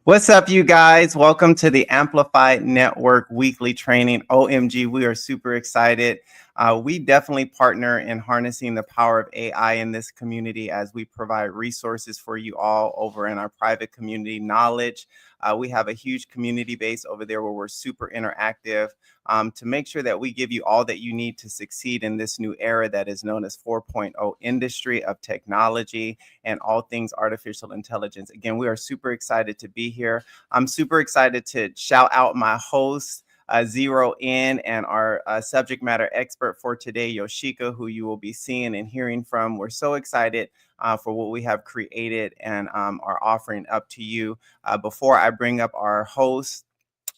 What's up, you guys? Welcome to the AmplifAI Network weekly training. OMG, we are super excited. We definitely partner in harnessing the power of AI in this community as we provide resources for you all over in our private community knowledge. We have a huge community base over there where we're super interactive to make sure that we give you all that you need to succeed in this new era that is known as 4.0 industry of technology and all things artificial intelligence. Again, we are super excited to be here. I'm super excited to shout out my host, Zero In, and our subject matter expert for today, Yoshika, who you will be seeing and hearing from. We're so excited for what we have created and are offering up to you. Before I bring up our host,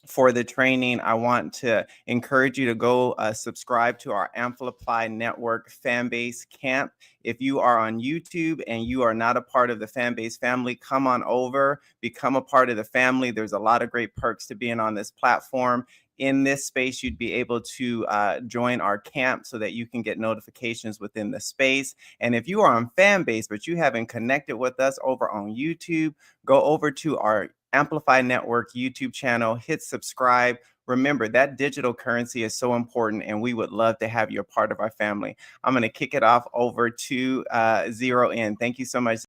for the training, I want to encourage you to go subscribe to our AmplifAI Network Fanbase camp. If you are on YouTube and you are not a part of the Fanbase family, come on over, become a part of the family. There's a lot of great perks to being on this platform. In this space, you'd be able to join our camp so that you can get notifications within the space. And if you are on Fanbase, but you haven't connected with us over on YouTube, go over to our AmplifAI Network YouTube channel, hit subscribe. Remember, that digital currency is so important, and we would love to have you a part of our family. I'm going to kick it off over to Zero In. Thank you so much.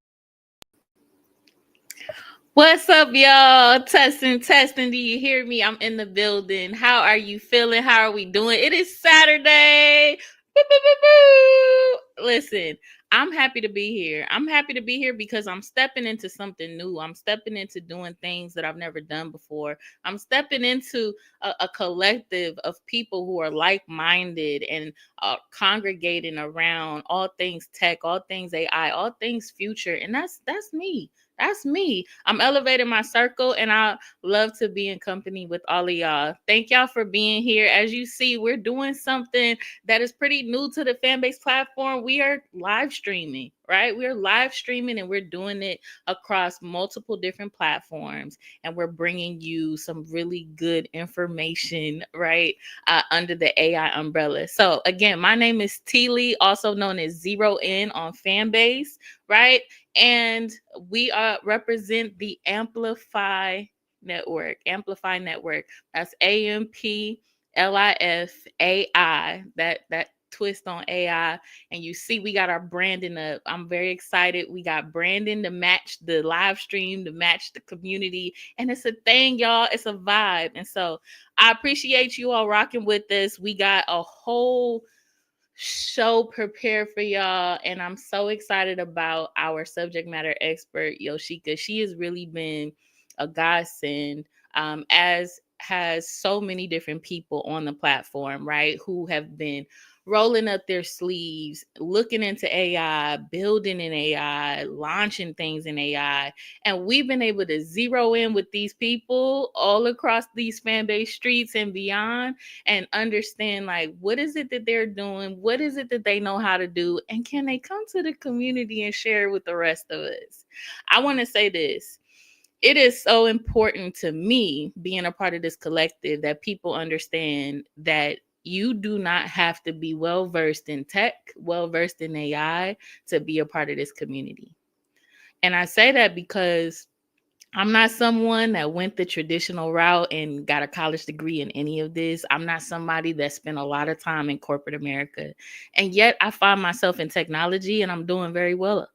What's up, y'all? Testing. Do you hear me? I'm in the building. How are you feeling? How are we doing? It is Saturday. Boo, boo, boo, boo. Listen, I'm happy to be here. I'm happy to be here because I'm stepping into something new. I'm stepping into doing things that I've never done before. I'm stepping into a collective of people who are like-minded and congregating around all things tech, all things AI, all things future. And that's me. That's me. I'm elevating my circle, and I love to be in company with all of y'all. Thank y'all for being here. As you see, we're doing something that is pretty new to the Fanbase platform. We are live streaming, right? We're live streaming, and we're doing it across multiple different platforms, and we're bringing you some really good information, right, under the AI umbrella. So again, my name is T Lee, also known as Zero In on Fanbase, right? And we represent the AmplifAI Network. AmplifAI Network. That's AmplifAI. That twist on AI. And you see, we got our branding up. I'm very excited. We got branding to match the live stream, to match the community. And it's a thing, y'all. It's a vibe. And so I appreciate you all rocking with us. We got a whole show prepared for y'all, and I'm so excited about our subject matter expert Yoshika. She has really been a godsend, as has so many different people on the platform, right, who have been rolling up their sleeves, looking into AI, building in AI, launching things in AI. And we've been able to zero in with these people all across these fan base streets and beyond, and understand, like, what is it that they're doing? What is it that they know how to do? And can they come to the community and share with the rest of us? I want to say this. It is so important to me, being a part of this collective, that people understand that you do not have to be well versed in tech, well versed in AI to be a part of this community. And I say that because I'm not someone that went the traditional route and got a college degree in any of this. I'm not somebody that spent a lot of time in corporate America. And yet I find myself in technology and I'm doing very well.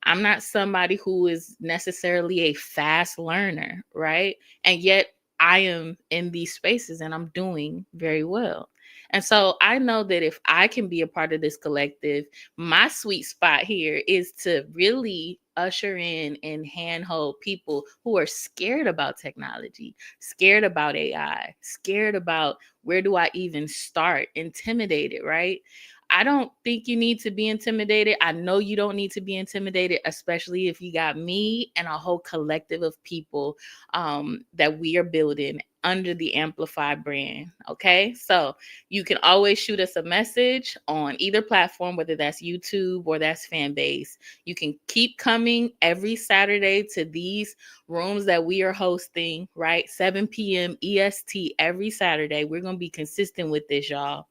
I'm not somebody who is necessarily a fast learner, right? And yet I am in these spaces and I'm doing very well. And so I know that if I can be a part of this collective, my sweet spot here is to really usher in and handhold people who are scared about technology, scared about AI, scared about where do I even start, intimidated, right? I don't think you need to be intimidated. I know you don't need to be intimidated, especially if you got me and a whole collective of people that we are building under the AmplifAI brand. Okay. So you can always shoot us a message on either platform, whether that's YouTube or that's Fanbase. You can keep coming every Saturday to these rooms that we are hosting, right? 7 p.m. EST every Saturday. We're going to be consistent with this, y'all.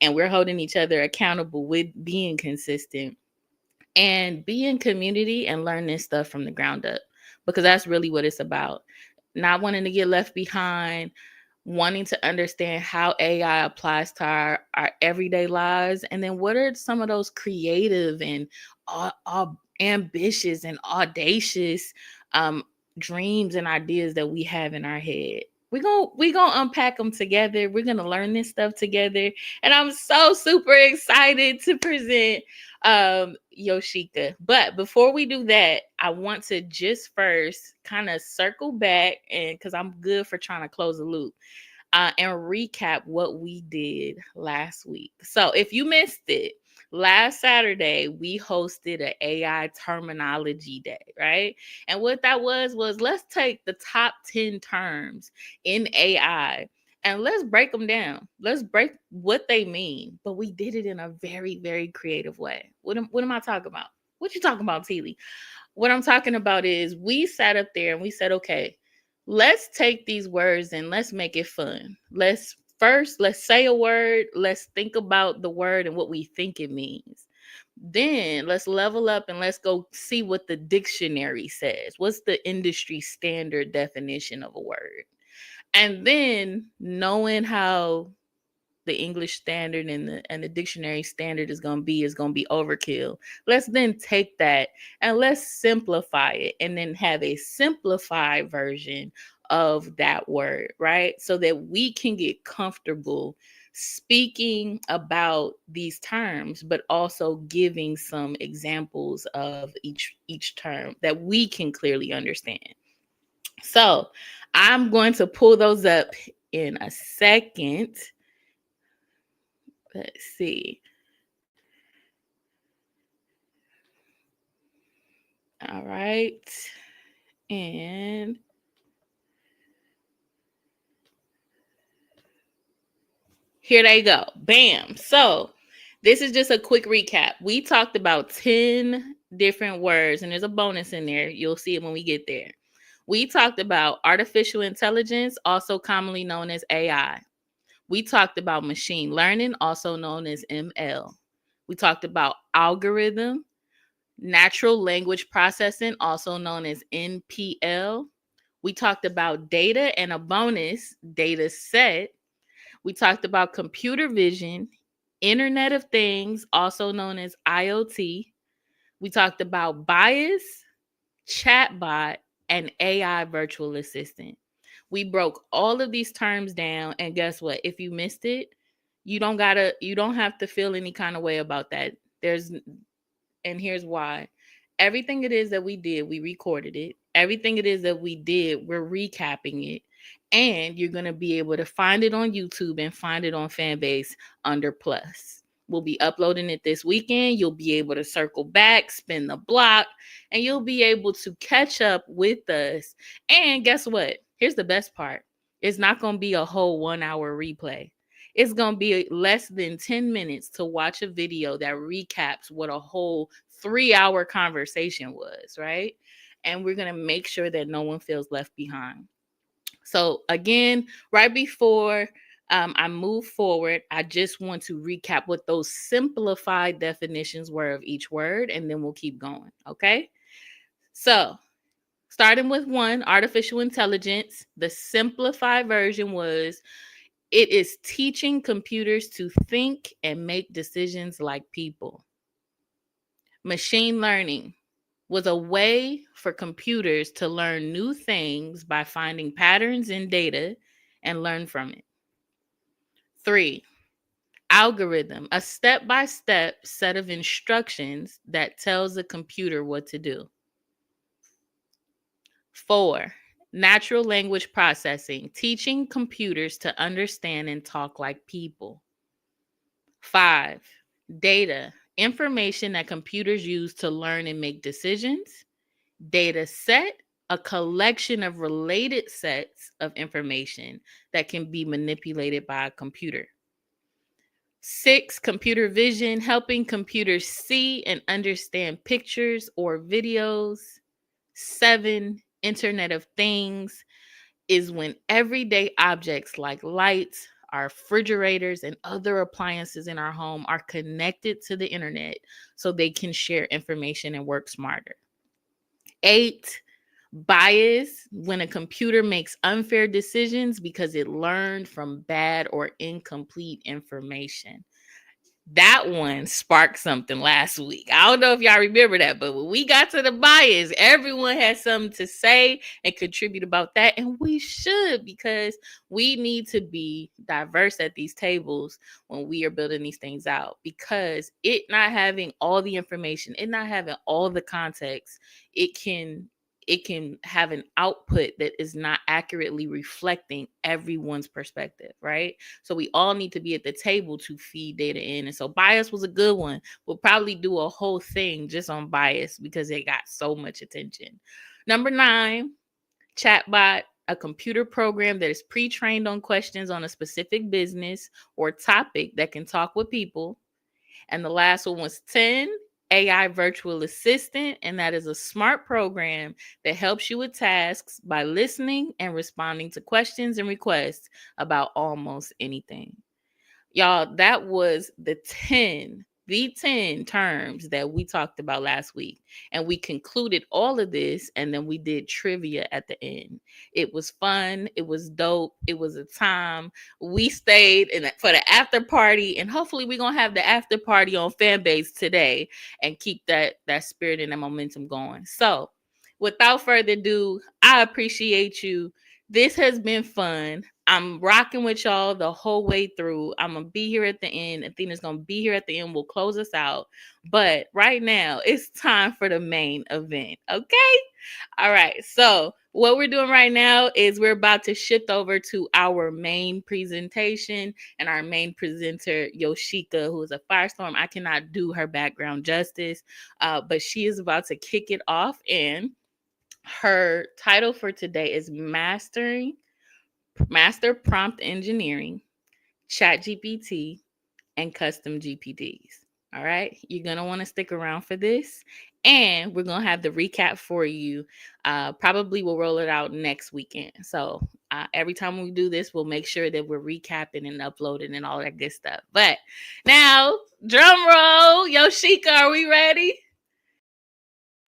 And we're holding each other accountable with being consistent and be in community and learn this stuff from the ground up. because that's really what it's about. Not wanting to get left behind, wanting to understand how AI applies to our everyday lives. And then what are some of those creative and ambitious and audacious um, dreams and ideas that we have in our head? We're gonna unpack them together. We're gonna learn this stuff together. And I'm so super excited to present Yoshika. But before we do that, I want to just first kind of circle back, and because I'm good for trying to close the loop, and recap what we did last week. So if you missed it, last Saturday we hosted an AI terminology day, right? And what that was let's take the top 10 terms in AI and let's break them down. Let's break what they mean. But we did it in a very, very creative way. What am I talking about? What you talking about, Teely? What I'm talking about is we sat up there and we said, okay, let's take these words and let's make it fun. Let's say a word, let's think about the word and what we think it means. Then let's level up and let's go see what the dictionary says. What's the industry standard definition of a word? And then knowing how the English standard and the dictionary standard is going to be overkill. Let's then take that and let's simplify it and then have a simplified version of that word, right? So that we can get comfortable speaking about these terms, but also giving some examples of each term that we can clearly understand. So I'm going to pull those up in a second. Let's see. All right. And here they go. Bam. So this is just a quick recap. We talked about 10 different words, and there's a bonus in there. You'll see it when we get there. We talked about artificial intelligence, also commonly known as AI. We talked about machine learning, also known as ML. We talked about algorithm, natural language processing, also known as NPL. We talked about data and a bonus data set. We talked about computer vision, Internet of Things, also known as IoT. We talked about bias, chatbot, and AI virtual assistant. We broke all of these terms down, and guess what? If you missed it, you don't have to feel any kind of way about that. And here's why. Everything it is that we did, we recorded it. Everything it is that we did, we're recapping it. And you're going to be able to find it on YouTube and find it on Fanbase under Plus. We'll be uploading it this weekend. You'll be able to circle back, spin the block, and you'll be able to catch up with us. And guess what? Here's the best part. It's not going to be a whole 1 hour replay. It's going to be less than 10 minutes to watch a video that recaps what a whole 3 hour conversation was, right? And we're going to make sure that no one feels left behind. So again, right before I move forward, I just want to recap what those simplified definitions were of each word, and then we'll keep going, okay? So starting with one, artificial intelligence, the simplified version was it is teaching computers to think and make decisions like people. Machine learning was a way for computers to learn new things by finding patterns in data and learn from it. 3, algorithm, a step-by-step set of instructions that tells the computer what to do. 4, natural language processing, teaching computers to understand and talk like people. 5, data, information that computers use to learn and make decisions. Data set, a collection of related sets of information that can be manipulated by a computer. 6, computer vision, helping computers see and understand pictures or videos. 7, Internet of Things is when everyday objects like lights, our refrigerators, and other appliances in our home are connected to the internet so they can share information and work smarter. 8, Bias, when a computer makes unfair decisions because it learned from bad or incomplete information. That one sparked something last week. I don't know if y'all remember that, but when we got to the bias, everyone had something to say and contribute about that. And we should, because we need to be diverse at these tables when we are building these things out. Because it not having all the information, it not having all the context, it can have an output that is not accurately reflecting everyone's perspective, right? So we all need to be at the table to feed data in. And so bias was a good one. We'll probably do a whole thing just on bias because it got so much attention. Number 9, chatbot, a computer program that is pre-trained on questions on a specific business or topic that can talk with people. And the last one was 10, AI virtual assistant. And that is a smart program that helps you with tasks by listening and responding to questions and requests about almost anything. Y'all, that was the 10 terms that we talked about last week. And we concluded all of this and then we did trivia at the end. It was fun. It was dope. It was a time. We stayed for the after party, and hopefully we're going to have the after party on Fanbase today and keep that spirit and that momentum going. So, without further ado, I appreciate you. This has been fun. I'm rocking with y'all the whole way through. I'm going to be here at the end. Athena's going to be here at the end. We'll close us out. But right now, it's time for the main event. Okay? All right. So, what we're doing right now is we're about to shift over to our main presentation, and our main presenter, Yoshika, who is a firestorm. I cannot do her background justice, but she is about to kick it off. And her title for today is Master Prompt Engineering, ChatGPT, and Custom GPTs. All right, you're gonna want to stick around for this, and we're gonna have the recap for you. Probably we'll roll it out next weekend. So every time we do this, we'll make sure that we're recapping and uploading and all that good stuff. But now, drum roll, Yoshika, are we ready?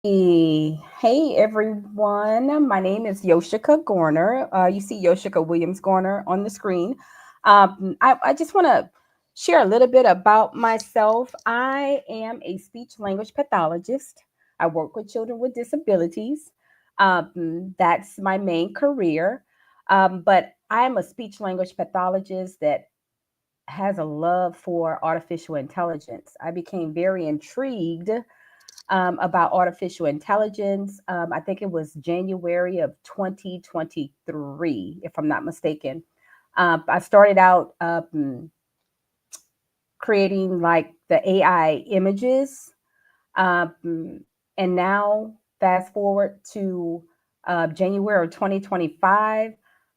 Hey everyone, my name is Yoshika Gorner. You see Yoshika Williams Gorner on the screen. I just want to share a little bit about myself. I am a speech language pathologist. I work with children with disabilities. That's my main career. But I'm a speech language pathologist that has a love for artificial intelligence. I became very intrigued about artificial intelligence. I think it was January of 2023, if I'm not mistaken. I started out creating like the AI images. And now, fast forward to January of 2025,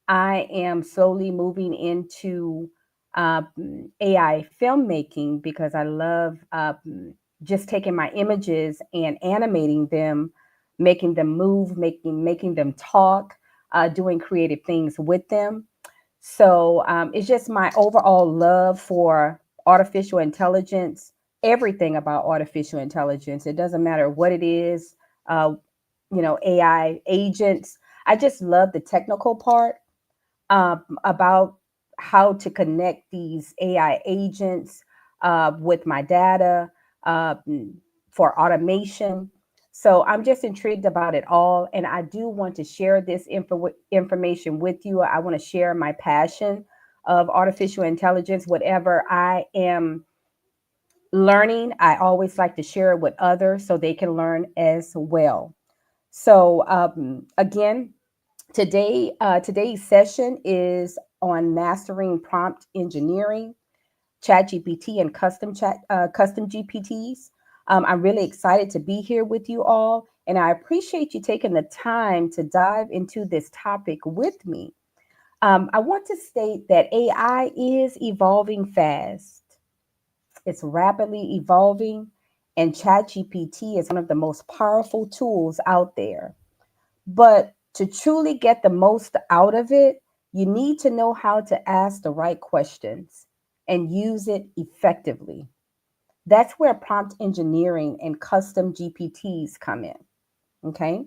I am slowly moving into AI filmmaking because I love just taking my images and animating them, making them move, making them talk, doing creative things with them. So it's just my overall love for artificial intelligence, everything about artificial intelligence. It doesn't matter what it is, uh, AI agents. I just love the technical part about how to connect these AI agents with my data uh, for automation. So I'm just intrigued about it all. And I do want to share this information with you. I want to share my passion of artificial intelligence. Whatever I am learning, I always like to share it with others so they can learn as well. So again, today's session is on mastering prompt engineering, ChatGPT, and custom GPTs. I'm really excited to be here with you all, and I appreciate you taking the time to dive into this topic with me. I want to state that AI is evolving fast. It's rapidly evolving, and ChatGPT is one of the most powerful tools out there. But to truly get the most out of it, you need to know how to ask the right questions and use it effectively. That's where prompt engineering and custom GPTs come in. Okay.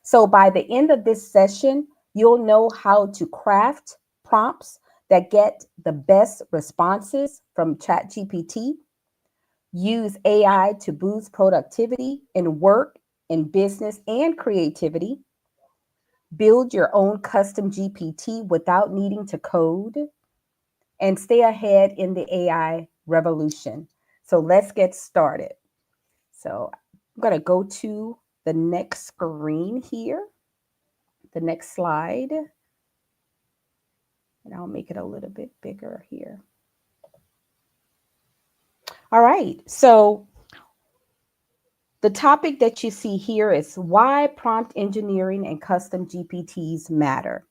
So by the end of this session, you'll know how to craft prompts that get the best responses from ChatGPT, use AI to boost productivity in work, in business, and creativity, build your own custom GPT without needing to code, and stay ahead in the AI revolution. So let's get started. So I'm going to go to the next screen here, the next slide, and I'll make it a little bit bigger here. All right. So the topic that you see here is why prompt engineering and custom GPTs matter.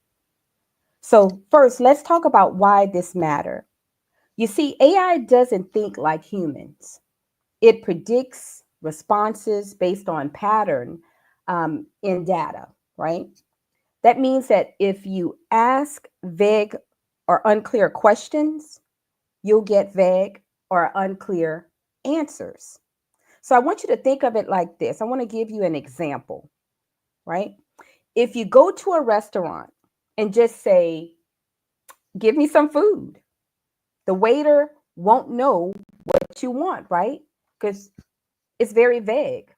So first, let's talk about why this matter. You see, AI doesn't think like humans. It predicts responses based on pattern in data, right? That means that if you ask vague or unclear questions, you'll get vague or unclear answers. So I want you to think of it like this. I want to give you an example, right? If you go to a restaurant and just say, give me some food, the waiter won't know what you want, right? Because it's very vague.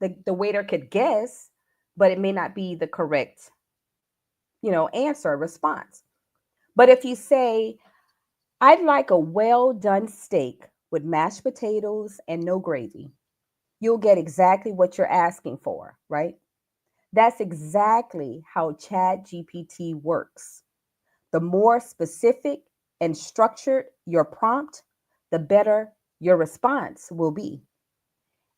The waiter could guess, but it may not be the correct, answer or response. But if you say, I'd like a well done steak with mashed potatoes and no gravy, you'll get exactly what you're asking for, right? That's exactly how ChatGPT works. The more specific and structured your prompt, the better your response will be.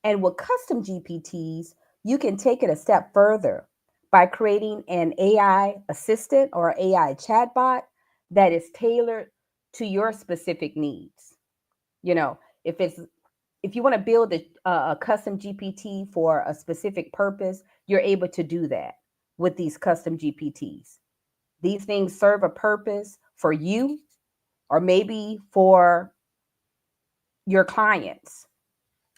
And with custom GPTs, you can take it a step further by creating an AI assistant or AI chatbot that is tailored to your specific needs. You know, if you want to build a custom GPT for a specific purpose, you're able to do that with these custom GPTs. These things serve a purpose for you or maybe for your clients.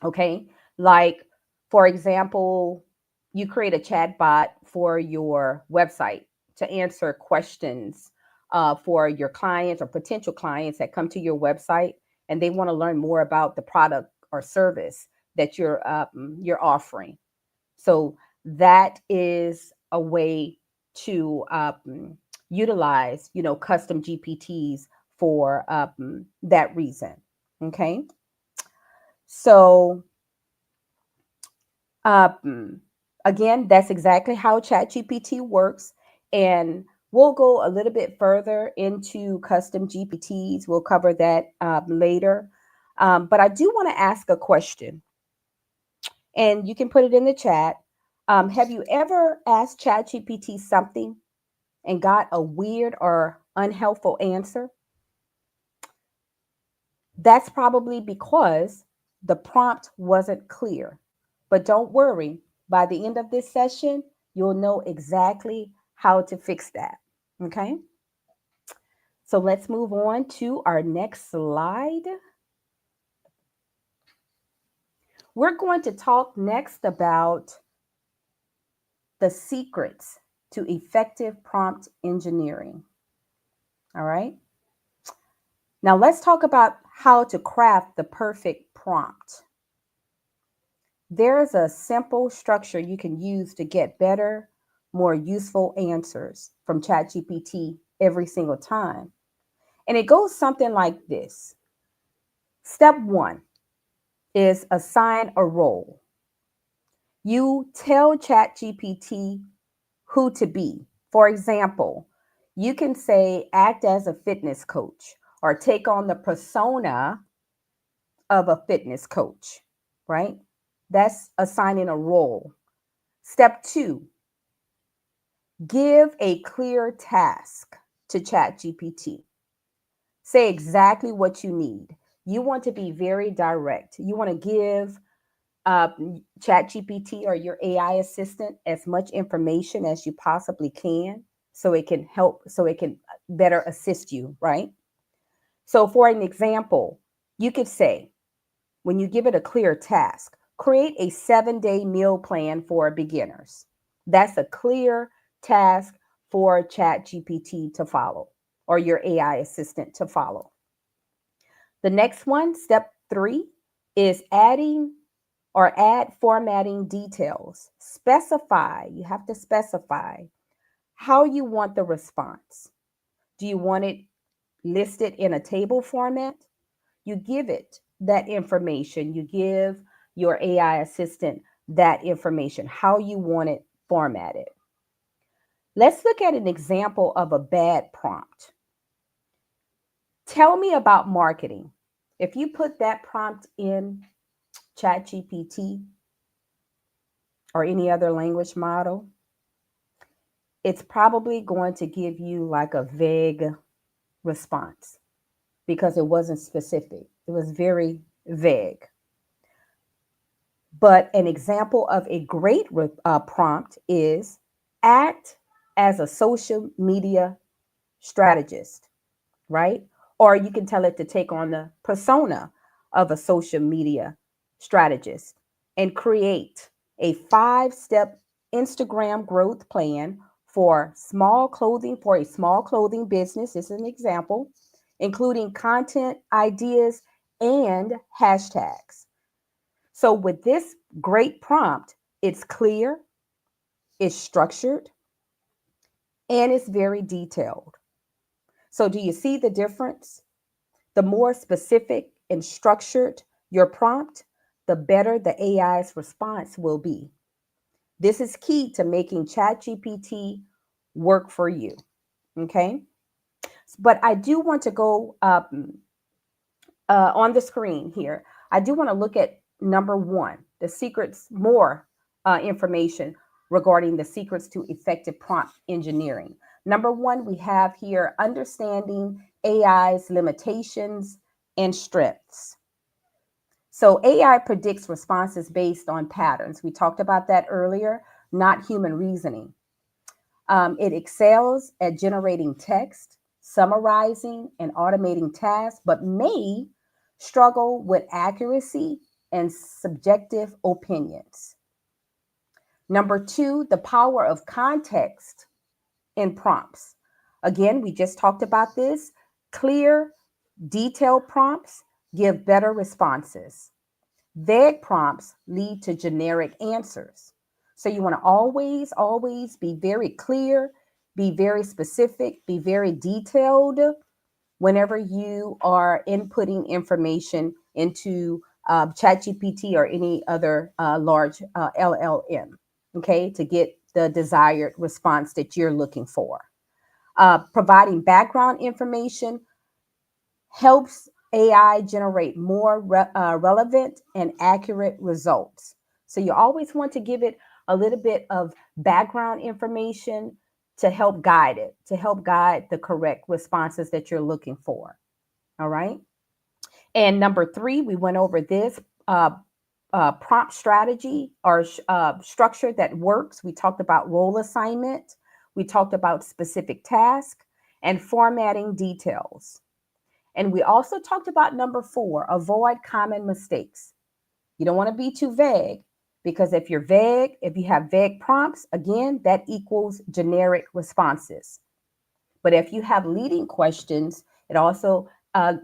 Okay. Like, for example, you create a chat bot for your website to answer questions for your clients or potential clients that come to your website and they want to learn more about the product or service that you're offering. So that is a way to utilize, custom GPTs for that reason. Okay. So again, that's exactly how ChatGPT works. And we'll go a little bit further into custom GPTs. We'll cover that later. But I do want to ask a question, and you can put it in the chat. Have you ever asked ChatGPT something and got a weird or unhelpful answer? That's probably because the prompt wasn't clear. But don't worry, by the end of this session, you'll know exactly how to fix that. Okay? So let's move on to our next slide. We're going to talk next about the secrets to effective prompt engineering. All right? Now let's talk about how to craft the perfect prompt. There's a simple structure you can use to get better, more useful answers from ChatGPT every single time. And it goes something like this. Step one is assign a role. You tell ChatGPT who to be. For example, you can say act as a fitness coach or take on the persona of a fitness coach, right? That's assigning a role. Step two, give a clear task to ChatGPT. Say exactly what you need. You want to be very direct. You want to give ChatGPT or your AI assistant as much information as you possibly can so it can help, so it can better assist you, right? So, for an example, you could say, when you give it a clear task, create a 7-day meal plan for beginners. That's a clear task for ChatGPT to follow, or your AI assistant to follow. The next one, step 3, is add formatting details. You have to specify how you want the response. Do you want it listed in a table format? You give it that information. You give your AI assistant that information, how you want it formatted. Let's look at an example of a bad prompt. Tell me about marketing. If you put that prompt in ChatGPT or any other language model, it's probably going to give you like a vague response because it wasn't specific. It was very vague. But an example of a great prompt is act as a social media strategist, right? Or you can tell it to take on the persona of a social media strategist and create a 5-step Instagram growth plan for a small clothing business. This is an example, including content, ideas, and hashtags. So with this great prompt, it's clear, it's structured, and it's very detailed. So do you see the difference? The more specific and structured your prompt, the better the AI's response will be. This is key to making ChatGPT work for you. Okay. But I do want to go on the screen here. I do want to look at number 1, the secrets, more information regarding the secrets to effective prompt engineering. Number 1, we have here understanding AI's limitations and strengths. So AI predicts responses based on patterns. We talked about that earlier, not human reasoning. It excels at generating text, summarizing, and automating tasks, but may struggle with accuracy and subjective opinions. Number 2, the power of context in prompts. Again, we just talked about this. Clear, detailed prompts give better responses. Vague prompts lead to generic answers. So you want to always be very clear, be very specific, be very detailed whenever you are inputting information into ChatGPT or any other large LLM, okay, to get the desired response that you're looking for. Providing background information helps AI generate more relevant and accurate results. So you always want to give it a little bit of background information to help guide it, to help guide the correct responses that you're looking for. All right. And number 3, we went over this prompt strategy or structure that works. We talked about role assignment. We talked about specific task and formatting details. And we also talked about number 4, avoid common mistakes. You don't want to be too vague because if you're vague, if you have vague prompts, again, that equals generic responses. But if you have leading questions, it also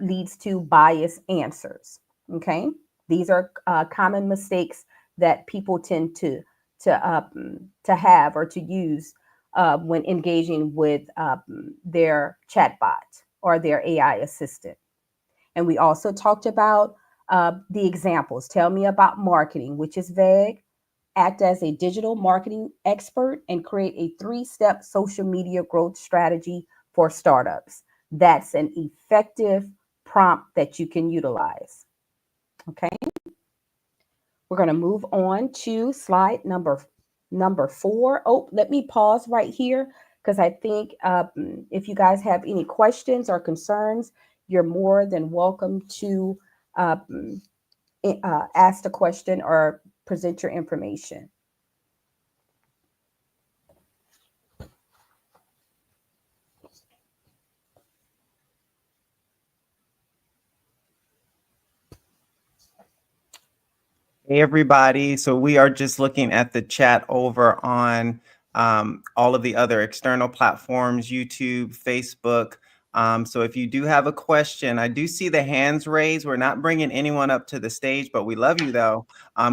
leads to biased answers. Okay, these are common mistakes that people tend to have or to use when engaging with their chatbot or their AI assistant. And we also talked about the examples. Tell me about marketing, which is vague. Act as a digital marketing expert and create a 3-step social media growth strategy for startups. That's an effective prompt that you can utilize. Okay. We're going to move on to slide number 4. Oh, let me pause right here because I think if you guys have any questions or concerns, you're more than welcome to ask the question or present your information. Hey, everybody. So we are just looking at the chat over on all of the other external platforms, YouTube, Facebook. So if you do have a question, I do see the hands raised. We're not bringing anyone up to the stage, but we love you though.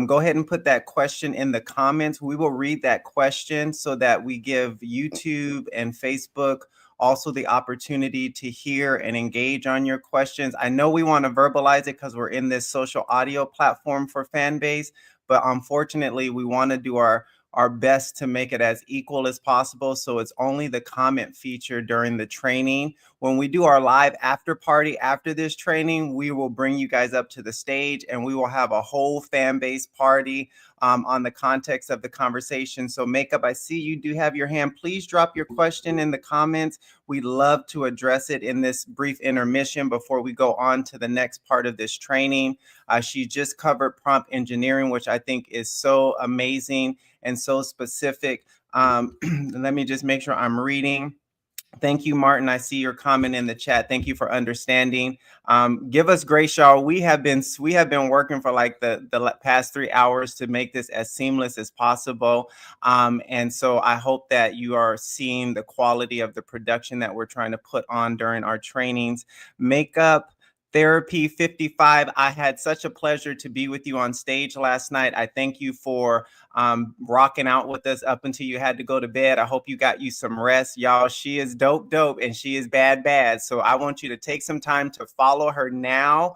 Go ahead and put that question in the comments. We will read that question so that we give YouTube and Facebook also the opportunity to hear and engage on your questions. I know we want to verbalize it because we're in this social audio platform for Fanbase, but unfortunately, we want to do our best to make it as equal as possible. So it's only the comment feature during the training. When we do our live after party after this training, we will bring you guys up to the stage and we will have a whole Fanbase party on the context of the conversation. So Makeup, I see you do have your hand. Please drop your question in the comments. We'd love to address it in this brief intermission before we go on to the next part of this training. She just covered prompt engineering, which I think is so amazing and so specific. Let me just make sure I'm reading. Thank you, Martin. I see your comment in the chat. Thank you for understanding. Give us grace, y'all. We have been working for like the past 3 hours to make this as seamless as possible. And so I hope that you are seeing the quality of the production that we're trying to put on during our trainings. Makeup Therapy 55. I had such a pleasure to be with you on stage last night. I thank you for rocking out with us up until you had to go to bed. I hope you got you some rest, y'all. She is dope, and she is bad. So I want you to take some time to follow her now,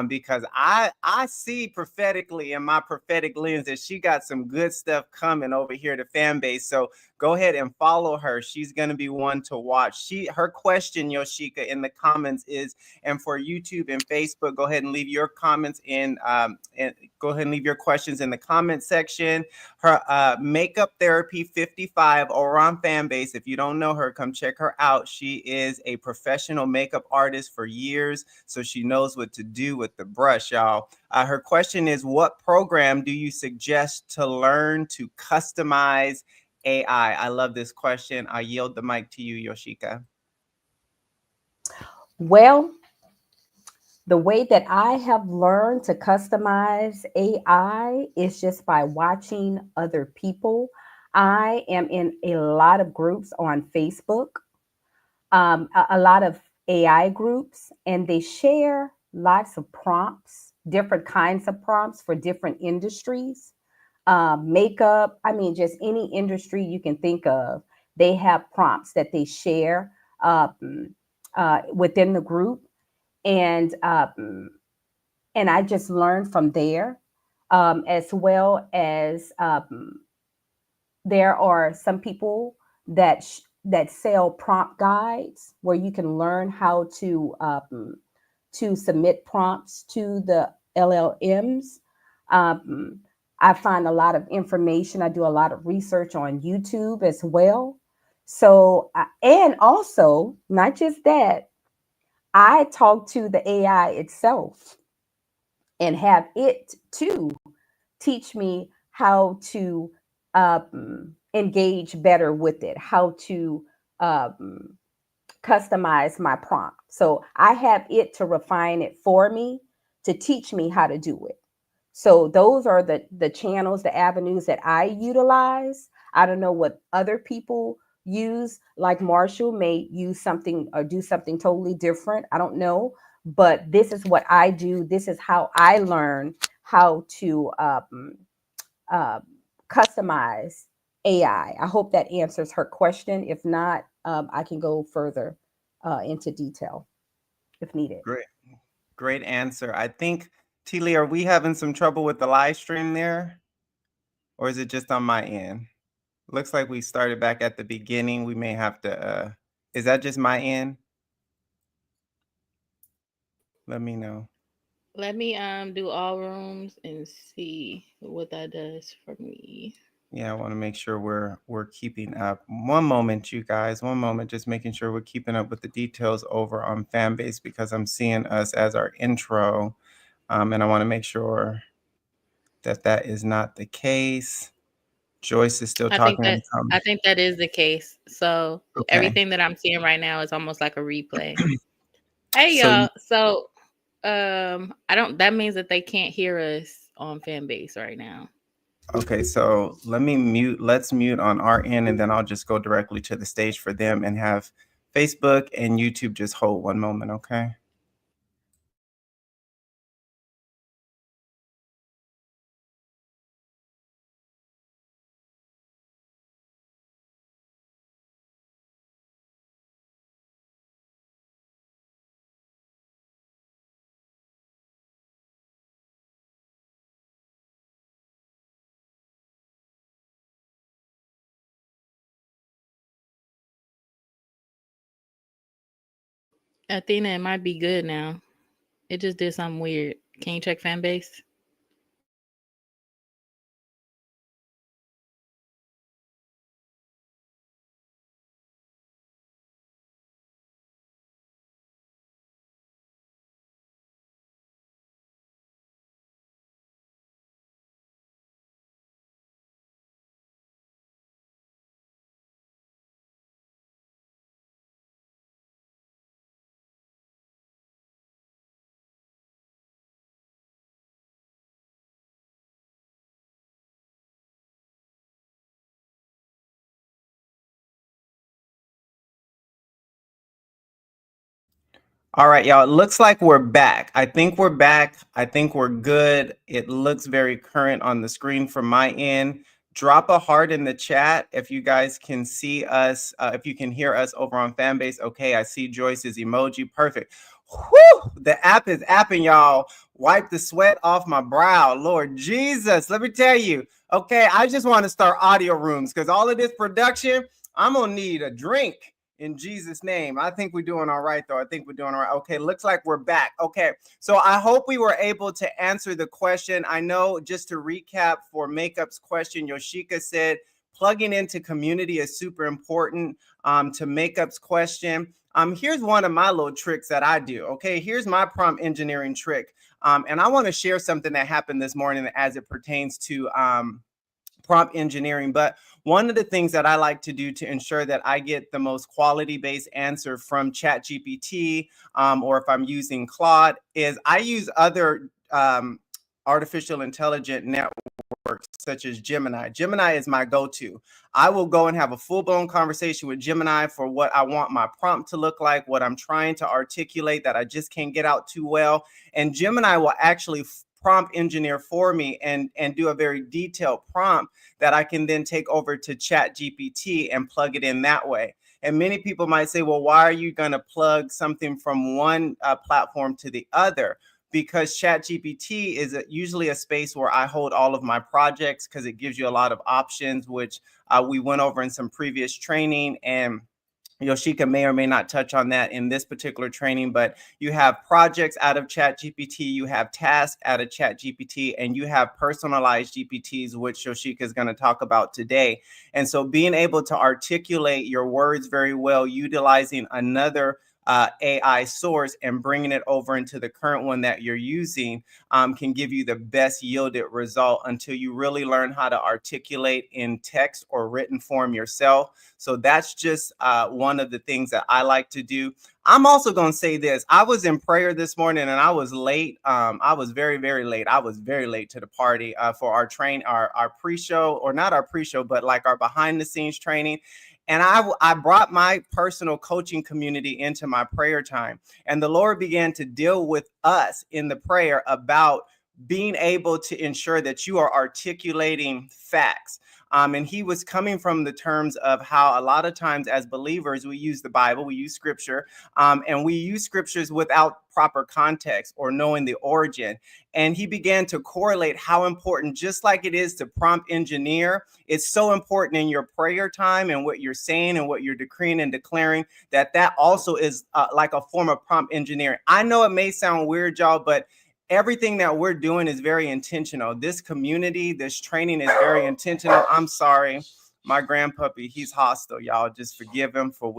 because I see prophetically in my prophetic lens that she got some good stuff coming over here to Fanbase. So go ahead and follow her. She's going to be one to watch. Her question, Yoshika, in the comments is, and for YouTube and Facebook, go ahead and leave your comments in, and go ahead and leave your questions in the comment section. Her Makeup Therapy 55 over on Fanbase. If you don't know her, come check her out. She is a professional makeup artist for years, so she knows what to do with the brush, y'all. Her question is, what program do you suggest to learn to customize AI? I love this question. I yield the mic to you, Yoshika. Well, the way that I have learned to customize AI is just by watching other people. I am in a lot of groups on Facebook, a lot of AI groups, and they share lots of prompts, different kinds of prompts for different industries. Makeup, I mean, just any industry you can think of, they have prompts that they share within the group. And I just learned from there, as well as there are some people that sell prompt guides where you can learn how to submit prompts to the LLMs. I find a lot of information. I do a lot of research on YouTube as well. So, and also, not just that, I talk to the AI itself and have it to teach me how to engage better with it, how to customize my prompt. So I have it to refine it for me, to teach me how to do it. So those are the channels, the avenues that I utilize. I don't know what other people use, like Marshall may use something or do something totally different. I don't know, but this is what I do. This is how I learn how to customize AI. I hope that answers her question. If not, I can go further into detail if needed. Great answer. I think, T. are we having some trouble with the live stream there? Or is it just on my end? Looks like we started back at the beginning. We may have to, is that just my end? Let me know. Let me do all rooms and see what that does for me. Yeah, I want to make sure we're keeping up. One moment, you guys. One moment, just making sure we're keeping up with the details over on Fanbase, because I'm seeing us as our intro, and I want to make sure that that is not the case. Joyce is still talking in the I comments. think that is the case. So Okay. everything that I'm seeing right now is almost like a replay. Hey So y'all. So I don't, that means that they can't hear us on Fanbase right now. Okay, so let's mute on our end, and then I'll just go directly to the stage for them and have Facebook and YouTube just hold one moment, okay? Athena, it might be good now. It just did something weird. Can you check Fanbase? All right, y'all. It looks like we're back. I think we're back. I think we're good. It looks very current on the screen from my end. Drop a heart in the chat if you guys can see us, if you can hear us over on Fanbase. Okay, I see Joyce's emoji. Perfect. Whew, the app is apping, y'all. Wipe the sweat off my brow. Lord Jesus, let me tell you. Okay, I just want to start audio rooms because all of this production, I'm going to need a drink. In Jesus' name. I think we're doing all right, though. I think we're doing all right. Okay, looks like we're back. Okay, so I hope we were able to answer the question. I know, just to recap for Makeup's question, Yoshika said plugging into community is super important to Makeup's question. Here's one of my little tricks that I do. Okay, here's my prompt engineering trick. And I want to share something that happened this morning as it pertains to prompt engineering. But one of the things that I like to do to ensure that I get the most quality-based answer from ChatGPT, or if I'm using Claude, is I use other artificial intelligence networks such as Gemini. Gemini is my go-to. I will go and have a full-blown conversation with Gemini for what I want my prompt to look like, what I'm trying to articulate that I just can't get out too well. And Gemini will actually prompt engineer for me and do a very detailed prompt that I can then take over to ChatGPT and plug it in that way. And many people might say, well, why are you going to plug something from one platform to the other? Because ChatGPT is usually a space where I hold all of my projects because it gives you a lot of options, which we went over in some previous training. And Yoshika may or may not touch on that in this particular training, but you have projects out of ChatGPT, you have tasks out of ChatGPT, and you have personalized GPTs, which Yoshika is going to talk about today. And so being able to articulate your words very well, utilizing another AI source and bringing it over into the current one that you're using can give you the best yielded result until you really learn how to articulate in text or written form yourself. So that's just one of the things that I like to do. I'm also going to say this. I was in prayer this morning and I was late. I was very, very late. I was very late to the party for our pre-show, or not our pre-show, but like our behind the scenes training. And I brought my personal coaching community into my prayer time. And the Lord began to deal with us in the prayer about being able to ensure that you are articulating facts. And he was coming from the terms of how a lot of times as believers, we use the Bible, we use scripture, and we use scriptures without proper context or knowing the origin. And he began to correlate how important, just like it is to prompt engineer, it's so important in your prayer time and what you're saying and what you're decreeing and declaring, that also is like a form of prompt engineering. I know it may sound weird, y'all, but everything that we're doing is very intentional. This community, this training is very intentional. I'm sorry, my grandpuppy, he's hostile, y'all. Just forgive him for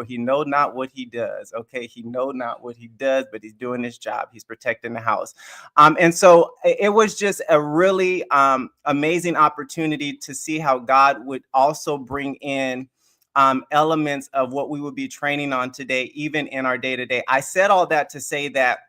he know not what he does. Okay, he know not what he does, but he's doing his job. He's protecting the house. And so it was just a really amazing opportunity to see how God would also bring in elements of what we would be training on today, even in our day-to-day. I said all that to say that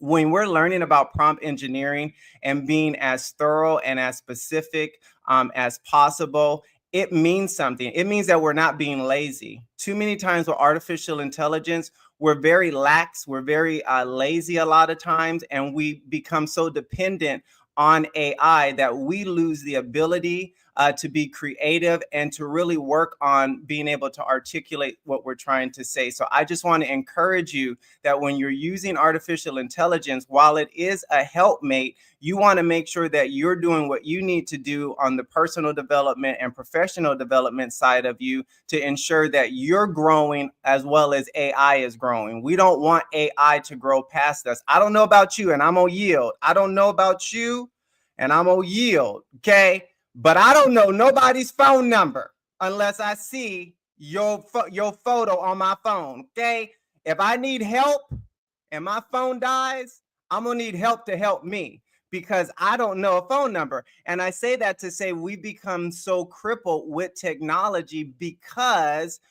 when we're learning about prompt engineering and being as thorough and as specific as possible, it means something. It means that we're not being lazy. Too many times with artificial intelligence, we're very lax, we're very lazy a lot of times, and we become so dependent on AI that we lose the ability to be creative and to really work on being able to articulate what we're trying to say. So I just want to encourage you that when you're using artificial intelligence, while it is a helpmate, you want to make sure that you're doing what you need to do on the personal development and professional development side of you to ensure that you're growing as well as AI is growing. We don't want AI to grow past us. I don't know about you, and I'm gonna yield. I don't know about you, and I'm gonna yield, okay? But I don't know nobody's phone number unless I see your photo on my phone, okay? If I need help and my phone dies, I'm gonna need help to help me because I don't know a phone number. And I say that to say we become so crippled with technology because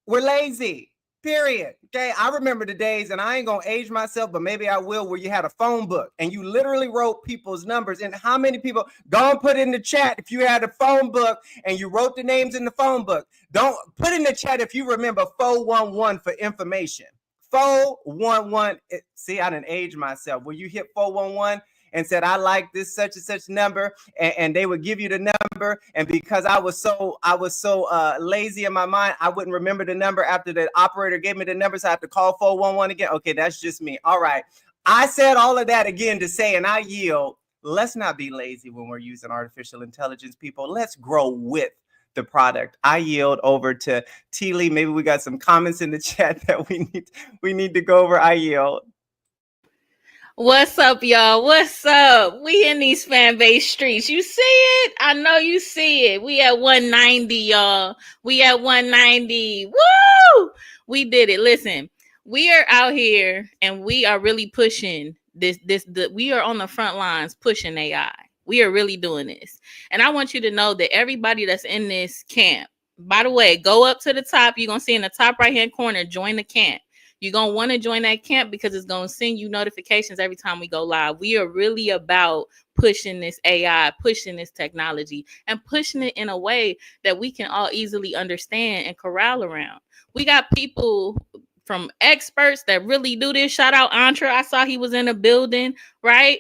we're lazy. Period. Okay. I remember the days, and I ain't gonna age myself, but maybe I will, where you had a phone book and you literally wrote people's numbers. And how many people don't put in the chat if you had a phone book and you wrote the names in the phone book? Don't put in the chat if you remember 411 for information. 411. See, I didn't age myself. Will you hit 411? And said, I like this such and such number, and they would give you the number. And because I was so lazy in my mind, I wouldn't remember the number after the operator gave me the number, so I have to call 411 again. Okay, that's just me. All right. I said all of that again to say, and I yield, let's not be lazy when we're using artificial intelligence, people. Let's grow with the product. I yield over to T. Lee. Maybe we got some comments in the chat that we need to go over. I yield. What's up, y'all? What's up? We in these Fanbase streets. You see it? I know you see it. We at 190, y'all. We at 190. Woo! We did it. Listen, we are out here and we are really pushing we are on the front lines pushing AI. We are really doing this. And I want you to know that everybody that's in this camp, by the way, go up to the top. You're going to see in the top right-hand corner, join the camp. You're going to want to join that camp because it's going to send you notifications every time we go live. We are really about pushing this AI, pushing this technology, and pushing it in a way that we can all easily understand and corral around. We got people from experts that really do this. Shout out Antra. I saw he was in the building, right?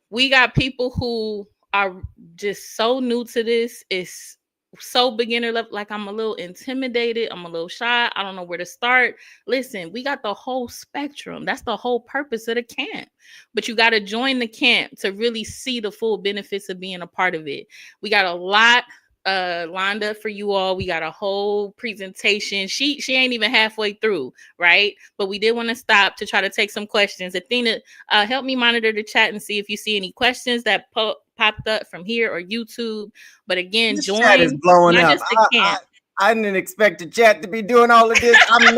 We got people who are just so new to this. It's so beginner level. Like, I'm a little intimidated. I'm a little shy. I don't know where to start. Listen, we got the whole spectrum. That's the whole purpose of the camp. But you got to join the camp to really see the full benefits of being a part of it. We got a lot lined up for you all. We got a whole presentation. She ain't even halfway through, right? But we did want to stop to try to take some questions. Athena, help me monitor the chat and see if you see any questions that popped up from here or YouTube. But again, This join. chat is blowing up. Just the camp. I didn't expect the chat to be doing all of this. I'm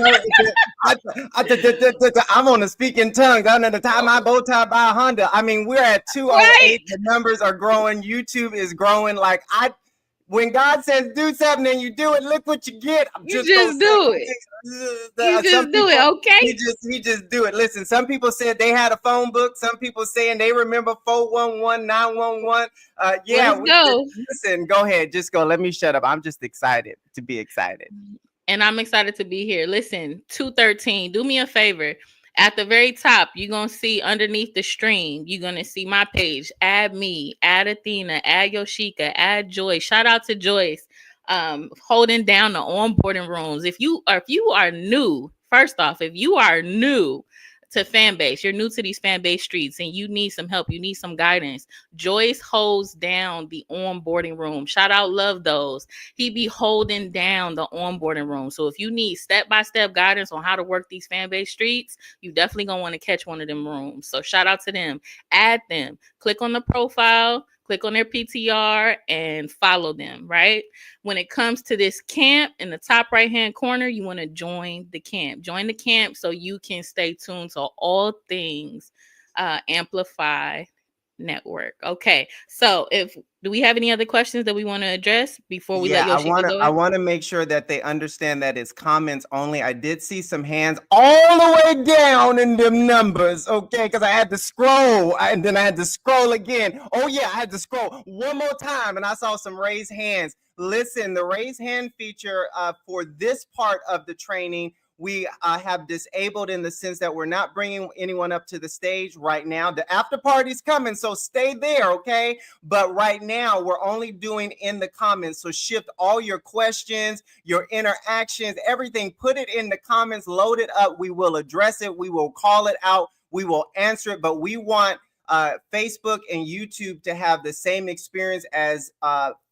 on the speaking tongues. I'm at the time my bow tie by a Honda. I mean, we're at 208. Right? The numbers are growing. YouTube is growing. Like, when God says do something and you do it, look what you get. You just do it. You just do it, okay? He just do it. Listen, some people said they had a phone book. Some people saying they remember 411, 911. Yeah, let's go. Listen, go ahead. Just go. Let me shut up. I'm just excited to be excited. And I'm excited to be here. Listen, 213, do me a favor. At the very top, you're going to see underneath the stream, you're going to see my page. Add me, add Athena, add Yoshika, add Joyce. Shout out to Joyce, holding down the onboarding rooms. If you are new, first off, if you are new to Fanbase, you're new to these Fanbase streets and you need some help, you need some guidance, Joyce holds down the onboarding room. Shout out, love those. He be holding down the onboarding room. So if you need step-by-step guidance on how to work these Fanbase streets, you definitely gonna want to catch one of them rooms. So shout out to them. Add them. Click on the profile, click on their PTR and follow them, right? When it comes to this camp, in the top right-hand corner, you want to join the camp. Join the camp so you can stay tuned to all things Amplify Network. Okay. So do we have any other questions that we want to address before we let Yeah, I Yoshika want to go I ahead? want to make sure that they understand that it's comments only. I did see some hands all the way down in them numbers, okay? Because I had to scroll, and then I had to scroll again. Oh yeah, I had to scroll one more time, and I saw some raised hands. Listen, the raise hand feature for this part of the training, we have disabled in the sense that we're not bringing anyone up to the stage right now. The after party's coming, so stay there, okay? But right now, we're only doing in the comments. So shift all your questions, your interactions, everything, put it in the comments, load it up. We will address it. We will call it out. We will answer it. But we want Facebook and YouTube to have the same experience as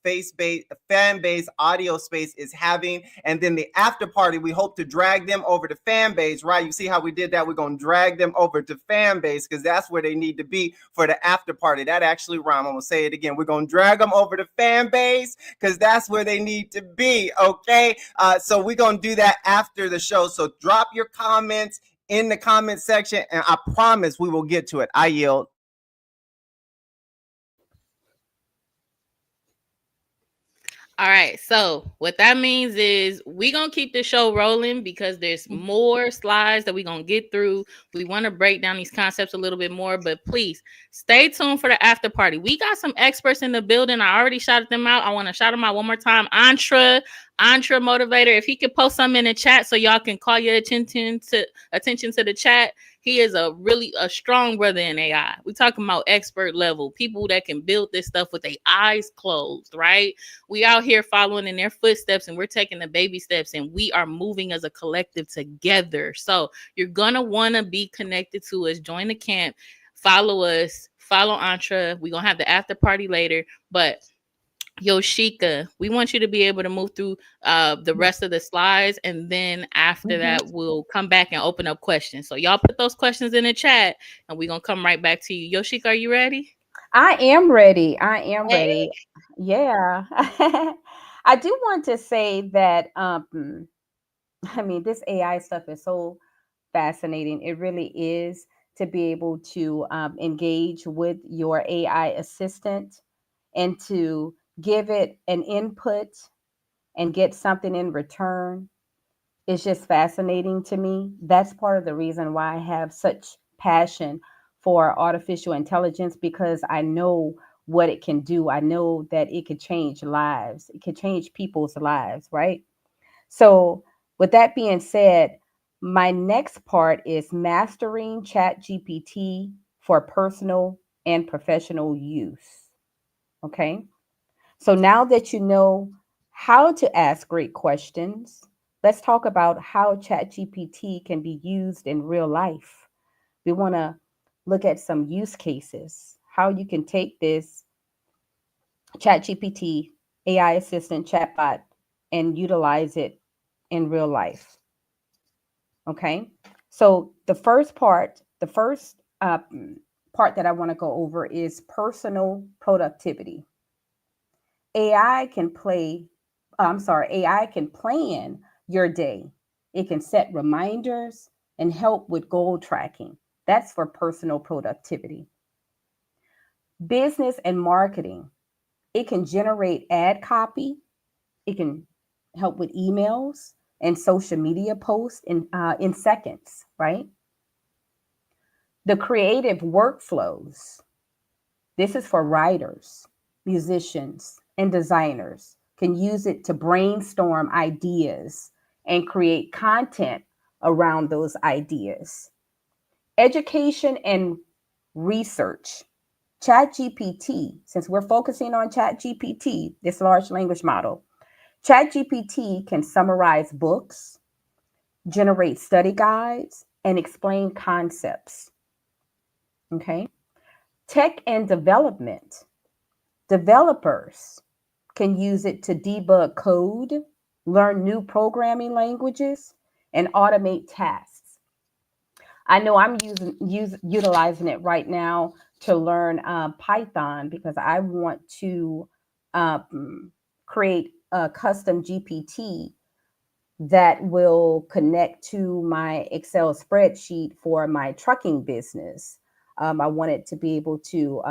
Fanbase audio space is having. And then the after party, we hope to drag them over to Fanbase, right? You see how we did that? We're going to drag them over to Fanbase because that's where they need to be for the after party. That actually rhyme. I'm going to say it again. We're going to drag them over to Fanbase because that's where they need to be, okay? So we're going to do that after the show. So drop your comments in the comment section, and I promise we will get to it. I yield. All right. So what that means is we're gonna keep the show rolling because there's more slides that we're gonna get through. We want to break down these concepts a little bit more, but please stay tuned for the after party. We got some experts in the building. I already shouted them out. I want to shout them out one more time. Antra Motivator. If he could post something in the chat so y'all can call your attention to the chat. He is a strong brother in AI. We talking about expert level, people that can build this stuff with their eyes closed, right? We out here following in their footsteps, and we're taking the baby steps, and we are moving as a collective together. So you're gonna want to be connected to us. Join the camp, follow us, follow Antra. We're gonna have the after party later, but Yoshika, we want you to be able to move through the rest of the slides, and then after that, we'll come back and open up questions. So y'all put those questions in the chat, and we're gonna come right back to you. Yoshika, are you ready? I am ready. I am Hey. ready. Yeah. I do want to say that I mean, this AI stuff is so fascinating. It really is, to be able to engage with your AI assistant and to give it an input and get something in return. It's just fascinating to me. That's part of the reason why I have such passion for artificial intelligence, because I know what it can do. I know that it could change lives. It could change people's lives, right? So, with that being said, my next part is mastering ChatGPT for personal and professional use. Okay. So now that you know how to ask great questions, let's talk about how ChatGPT can be used in real life. We want to look at some use cases, how you can take this ChatGPT AI assistant chatbot and utilize it in real life. Okay. So the first part that I want to go over is personal productivity. AI can AI can plan your day. It can set reminders and help with goal tracking. That's for personal productivity. Business and marketing. It can generate ad copy. It can help with emails and social media posts in seconds, right? The creative workflows. This is for writers, musicians, and designers. Can use it to brainstorm ideas and create content around those ideas. Education and research. ChatGPT, since we're focusing on ChatGPT, this large language model, ChatGPT can summarize books, generate study guides, and explain concepts. Okay. Tech and development. Developers can use it to debug code, learn new programming languages, and automate tasks. I know I'm utilizing it right now to learn Python because I want to create a custom GPT that will connect to my Excel spreadsheet for my trucking business. I wanted to be able to,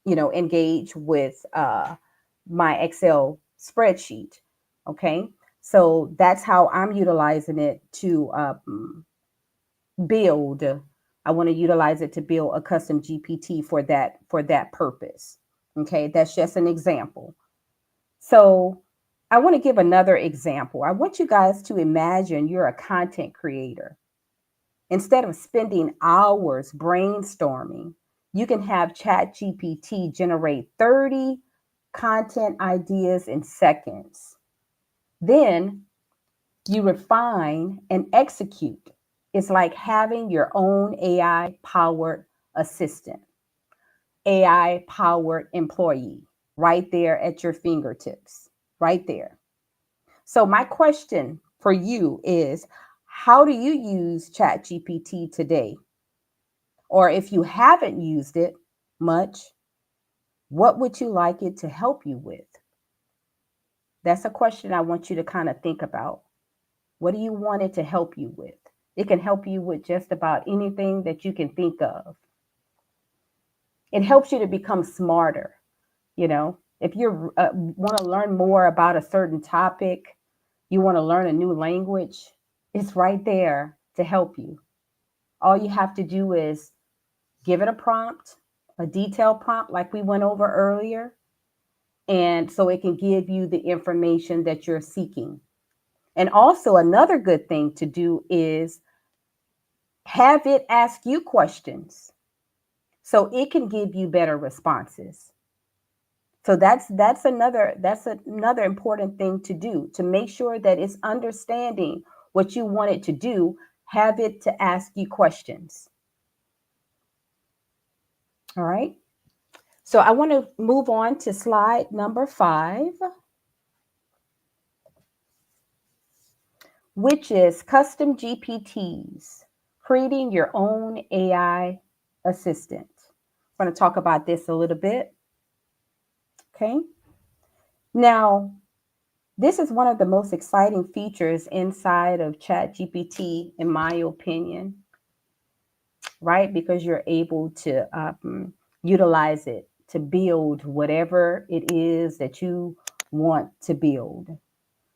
engage with my Excel spreadsheet. Okay. So that's how I'm utilizing it to build. I want to utilize it to build a custom GPT for that purpose. Okay. That's just an example. So I want to give another example. I want you guys to imagine you're a content creator. Instead of spending hours brainstorming, you can have ChatGPT generate 30 content ideas in seconds. Then you refine and execute. It's like having your own AI powered assistant, AI powered employee right there at your fingertips, right there. So, my question for you is, how do you use ChatGPT today? Or if you haven't used it much, what would you like it to help you with? That's a question I want you to kind of think about. What do you want it to help you with? It can help you with just about anything that you can think of. It helps you to become smarter. If you want to learn more about a certain topic, you want to learn a new language, it's right there to help you. All you have to do is give it a prompt, a detailed prompt like we went over earlier, and so it can give you the information that you're seeking. And also another good thing to do is have it ask you questions so it can give you better responses. So that's another important thing to do, to make sure that it's understanding what you want it to do. Have it to ask you questions. All right. So I want to move on to slide number 5, which is custom GPTs, creating your own AI assistant. I'm going to talk about this a little bit. Okay. Now, this is one of the most exciting features inside of ChatGPT, in my opinion, right? Because you're able to utilize it to build whatever it is that you want to build.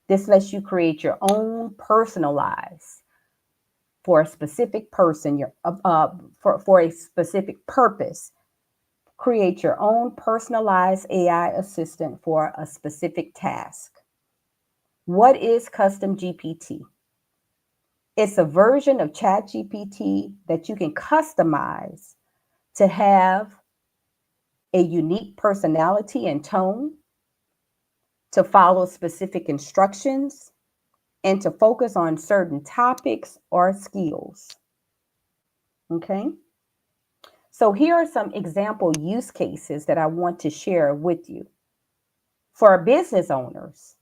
This lets you create your own personalized for a specific person, for a specific purpose. Create your own personalized AI assistant for a specific task. What is custom GPT? It's a version of ChatGPT that you can customize to have a unique personality and tone, to follow specific instructions, and to focus on certain topics or skills. Okay? So here are some example use cases that I want to share with you. For business owners,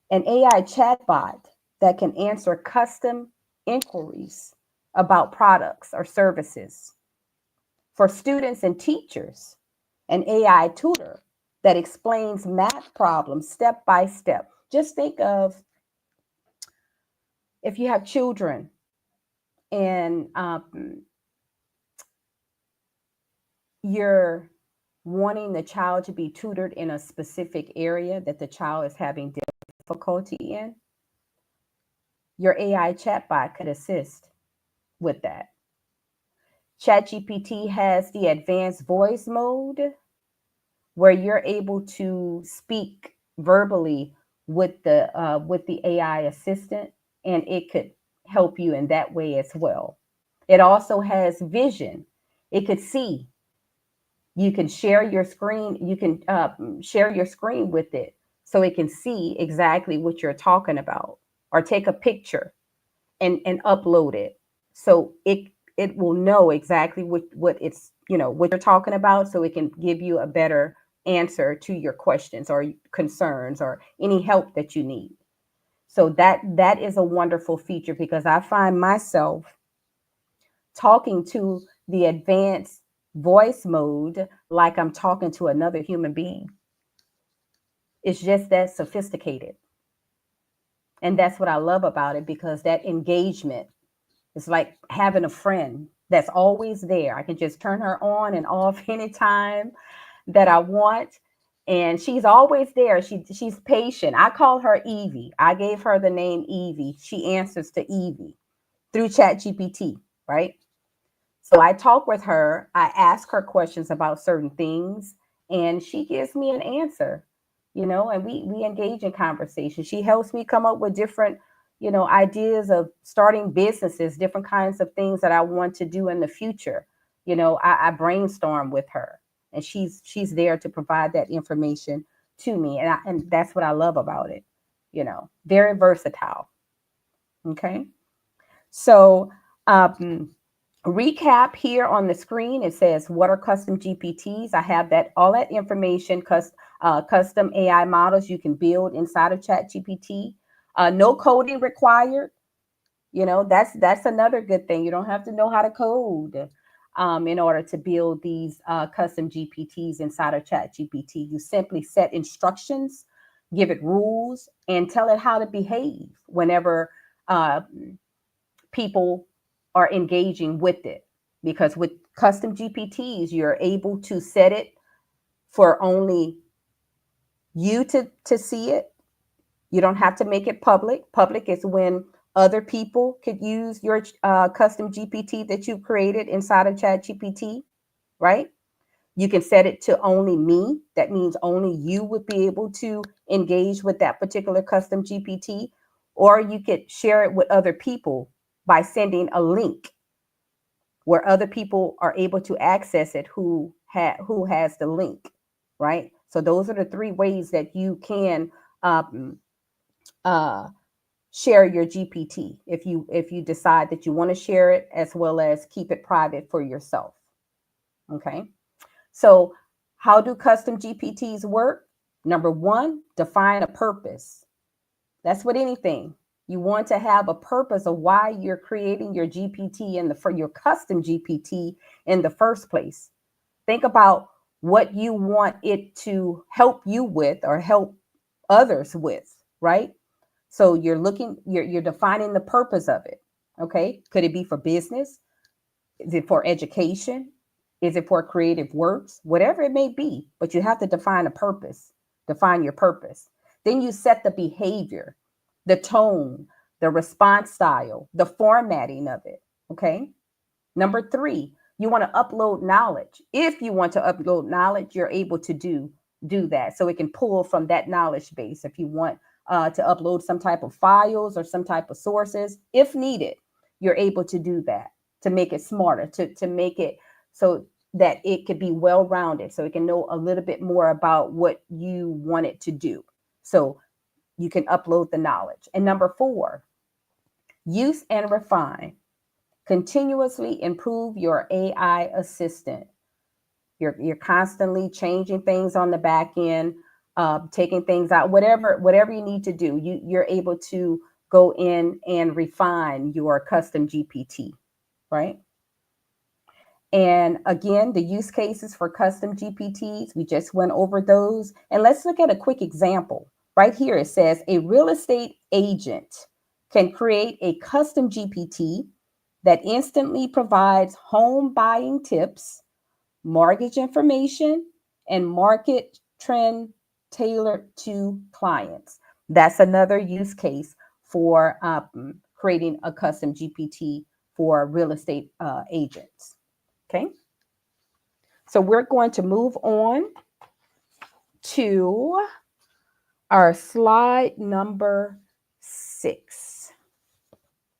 an AI chatbot that can answer custom inquiries about products or services. For students and teachers, an AI tutor that explains math problems step by step. Just think of if you have children and you're wanting the child to be tutored in a specific area that the child is having difficulty in, your AI chatbot could assist with that. ChatGPT has the advanced voice mode where you're able to speak verbally with the AI assistant, and it could help you in that way as well. It also has vision. It could see. You can share your screen. You can share your screen with it so it can see exactly what you're talking about, or take a picture and upload it so it will know exactly what it's what you're talking about, so it can give you a better answer to your questions or concerns or any help that you need. So that is a wonderful feature, because I find myself talking to the advanced voice mode like I'm talking to another human being. It's just that sophisticated. And that's what I love about it, because that engagement, it's like having a friend that's always there. I can just turn her on and off anytime that I want. And she's always there. She's patient. I call her Evie. I gave her the name Evie. She answers to Evie through ChatGPT, right? So I talk with her. I ask her questions about certain things, and she gives me an answer, and we engage in conversation. She helps me come up with different, ideas of starting businesses, different kinds of things that I want to do in the future. I brainstorm with her, and she's there to provide that information to me, and that's what I love about it. Very versatile. Okay, so recap here on the screen. It says, what are custom GPTs? I have all that information, custom AI models you can build inside of ChatGPT. No coding required. That's another good thing. You don't have to know how to code in order to build these custom GPTs inside of ChatGPT. You simply set instructions, give it rules, and tell it how to behave whenever people are engaging with it. Because with custom GPTs, you're able to set it for only you to see it. You don't have to make it public. Public is when other people could use your custom GPT that you've created inside of ChatGPT, right? You can set it to only me. That means only you would be able to engage with that particular custom GPT, or you could share it with other people by sending a link where other people are able to access it who has the link, right? So those are the three ways that you can um, uh, share your GPT if you decide that you want to share it, as well as keep it private for yourself. Okay. So how do custom GPTs work? Number one, define a purpose. That's what anything. You want to have a purpose of why you're creating your GPT for your custom GPT in the first place. Think about what you want it to help you with or help others with, right? So you're defining the purpose of it. Okay. Could it be for business? Is it for education? Is it for creative works? Whatever it may be, but you have to define a purpose, define your purpose. Then you set the behavior, the tone, the response style, the formatting of it. Okay. Number three, you want to upload knowledge. If you want to upload knowledge, you're able to do that. So it can pull from that knowledge base. If you want to upload some type of files or some type of sources, if needed, you're able to do that to make it smarter, to make it so that it could be well-rounded, so it can know a little bit more about what you want it to do. So you can upload the knowledge. And number four, use and refine. Continuously improve your AI assistant. You're constantly changing things on the back end, taking things out, whatever you need to do. You're able to go in and refine your custom GPT, right? And again, the use cases for custom GPTs, we just went over those. And let's look at a quick example. Right here, it says a real estate agent can create a custom GPT that instantly provides home buying tips, mortgage information, and market trend tailored to clients. That's another use case for creating a custom GPT for real estate agents. Okay. So we're going to move on to our slide number 6.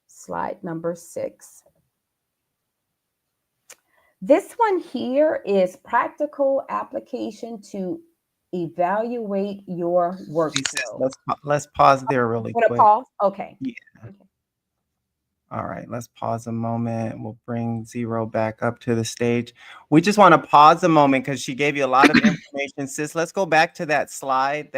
Slide number 6. This one here is practical application to evaluate your workflow. Let's pause there really Want to quick. pause? Okay. Yeah. Okay. All right, let's pause a moment. We'll bring Zero back up to the stage. We just want to pause a moment because she gave you a lot of information, sis. Let's go back to that slide.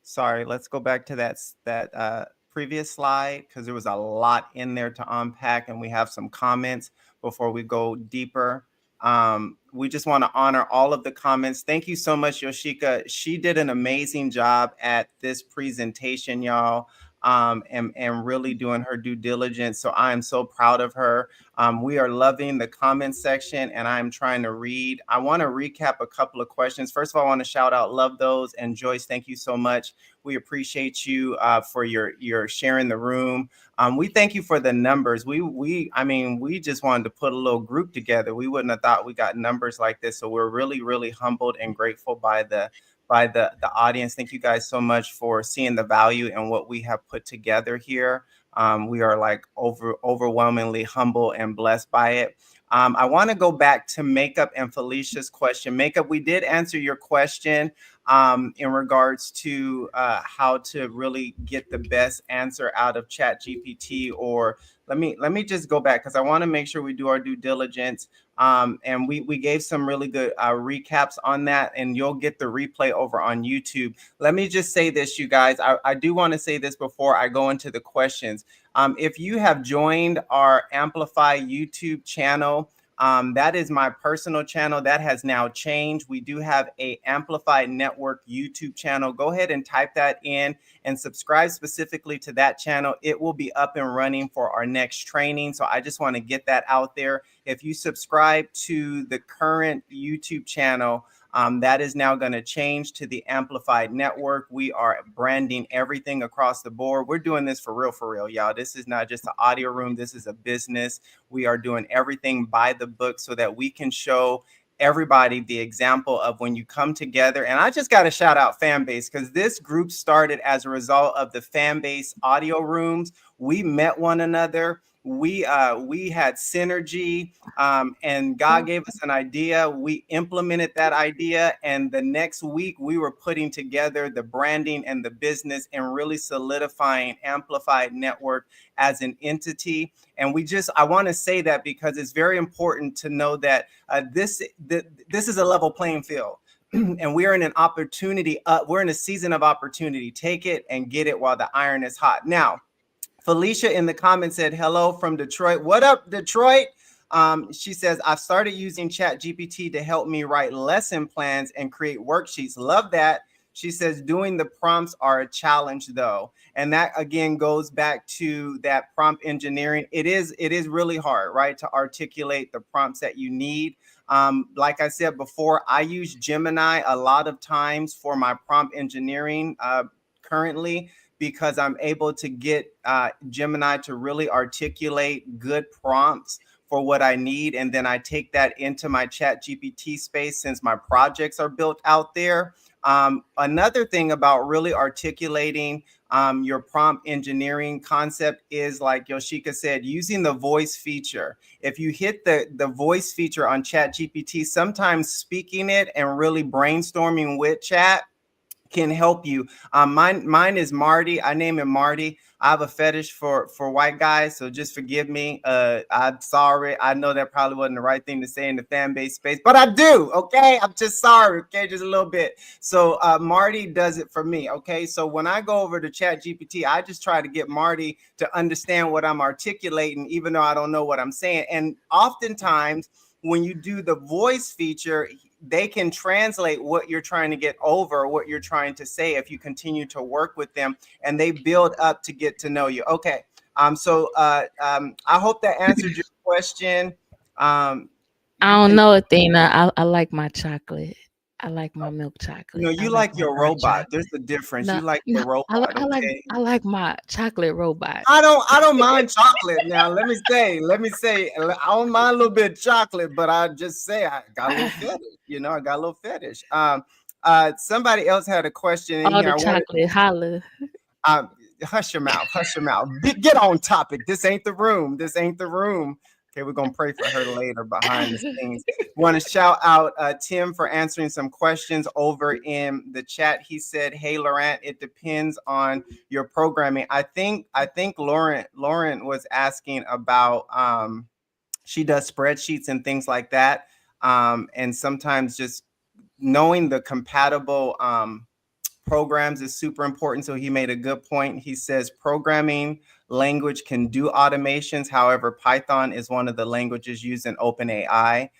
Sorry, let's go back to that previous slide because there was a lot in there to unpack, and we have some comments before we go deeper. We just want to honor all of the comments. Thank you so much, Yoshika. She did an amazing job at this presentation, y'all. and really doing her due diligence. So I am so proud of her. We are loving the comment section, and I'm trying to read. I want to recap a couple of questions. First of all, I want to shout out Love Those and Joyce. Thank you so much. We appreciate you for your sharing the room. We thank you for the numbers. I mean, we just wanted to put a little group together. We wouldn't have thought we got numbers like this. So we're really humbled and grateful by the audience. Thank you guys so much for seeing the value in what we have put together here. We are like overwhelmingly humble and blessed by it. I want to go back to Makeup and Felicia's question. Makeup, we did answer your question in regards to how to really get the best answer out of ChatGPT. Or let me just go back because I want to make sure we do our due diligence. And we gave some really good recaps on that, and you'll get the replay over on YouTube. Let me just say this, you guys. I do want to say this before I go into the questions. If you have joined our Amplify YouTube channel, that is my personal channel. That has now changed. We do have a AmplifAI Network YouTube channel. Go ahead and type that in and subscribe specifically to that channel. It will be up and running for our next training. So I just want to get that out there. If you subscribe to the current YouTube channel, that is now going to change to the AmplifAI Network. We are branding everything across the board. We're doing this for real, y'all. This is not just an audio room. This is a business. We are doing everything by the book so that we can show everybody the example of when you come together. And I just got to shout out Fanbase, because this group started as a result of the Fanbase audio rooms. We met one another. We had synergy, and God gave us an idea. We implemented that idea, and the next week we were putting together the branding and the business and really solidifying AmplifAI Network as an entity. And I want to say that because it's very important to know that this is a level playing field. And we're in an opportunity. We're in a season of opportunity. Take it and get it while the iron is hot. Now, Felicia in the comments said, hello from Detroit. What up, Detroit? She says, I've started using ChatGPT to help me write lesson plans and create worksheets. Love that. She says, doing the prompts are a challenge, though. And that, again, goes back to that prompt engineering. It is really hard, right, to articulate the prompts that you need. Like I said before, I use Gemini a lot of times for my prompt engineering currently, because I'm able to get Gemini to really articulate good prompts for what I need. And then I take that into my ChatGPT space since my projects are built out there. Another thing about really articulating your prompt engineering concept is, like Yoshika said, using the voice feature. If you hit the voice feature on ChatGPT, sometimes speaking it and really brainstorming with chat can help you. Mine is Marty. I name him Marty. I have a fetish for white guys, so just forgive me. I'm sorry. I know that probably wasn't the right thing to say in the fan base space, but I do. Okay, I'm just sorry. Okay, just a little bit. So Marty does it for me. Okay, so when I go over to ChatGPT, I just try to get Marty to understand what I'm articulating, even though I don't know what I'm saying. And oftentimes, when you do the voice feature, they can translate what you're trying to get over, what you're trying to say, if you continue to work with them, and they build up to get to know you. Okay. I hope that answered your question. I don't know, Athena. I like my chocolate. I like my milk chocolate. No, you like like my your dark robot. chocolate. There's a difference. No, You like no, your robot, okay? I like my chocolate robot. I don't mind chocolate. Now, let me say, I don't mind a little bit of chocolate, but I just say I got a little fetish. I got a little fetish. Somebody else had a question in All here. the chocolate, holla. Hush your mouth. Hush your mouth. Get on topic. This ain't the room. This ain't the room. Okay, we're gonna pray for her later behind the scenes. Want to shout out Tim for answering some questions over in the chat. He said, "Hey, Laurent, it depends on your programming." I think Lauren was asking about she does spreadsheets and things like that, and sometimes just knowing the compatible programs is super important. So he made a good point. He says programming language can do automations. However, Python is one of the languages used in OpenAI.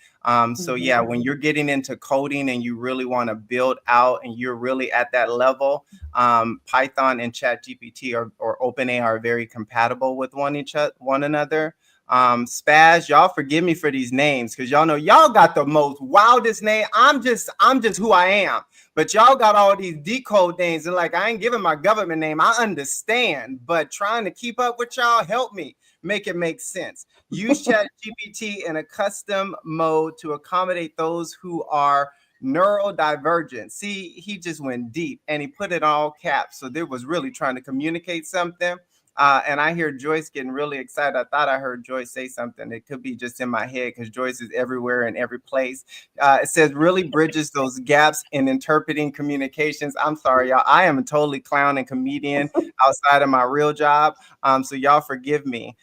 So yeah, when you're getting into coding and you really want to build out and you're really at that level, Python and ChatGPT or OpenAI are very compatible with one another. Spaz, y'all forgive me for these names because y'all know y'all got the most wildest name. I'm just who I am. But y'all got all these decode names and like I ain't giving my government name. I understand, but trying to keep up with y'all, help me make it make sense. Use ChatGPT in a custom mode to accommodate those who are neurodivergent. See, he just went deep and he put it all caps. So they was really trying to communicate something. And I hear Joyce getting really excited. I thought I heard Joyce say something. It could be just in my head because Joyce is everywhere in every place. It says really bridges those gaps in interpreting communications. I'm sorry, y'all. I am a totally clown and comedian outside of my real job. So y'all forgive me.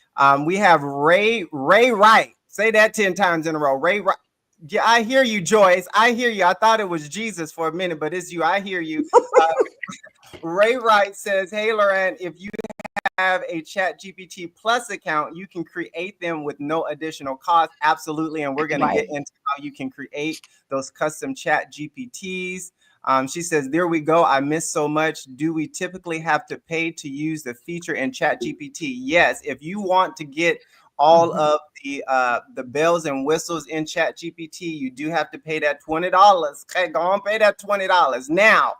We have Ray Wright. Say that 10 times in a row. Ray Wright. Yeah, I hear you, Joyce. I hear you. I thought it was Jesus for a minute, but it's you. I hear you. Ray Wright says, hey, Lauren, if you have a ChatGPT Plus account, you can create them with no additional cost. Absolutely. And we're going to get into how you can create those custom ChatGPTs. She says, there we go. I missed so much. Do we typically have to pay to use the feature in ChatGPT? Yes. If you want to get all of the bells and whistles in ChatGPT, you do have to pay that $20. Okay, go on, pay that $20. Now,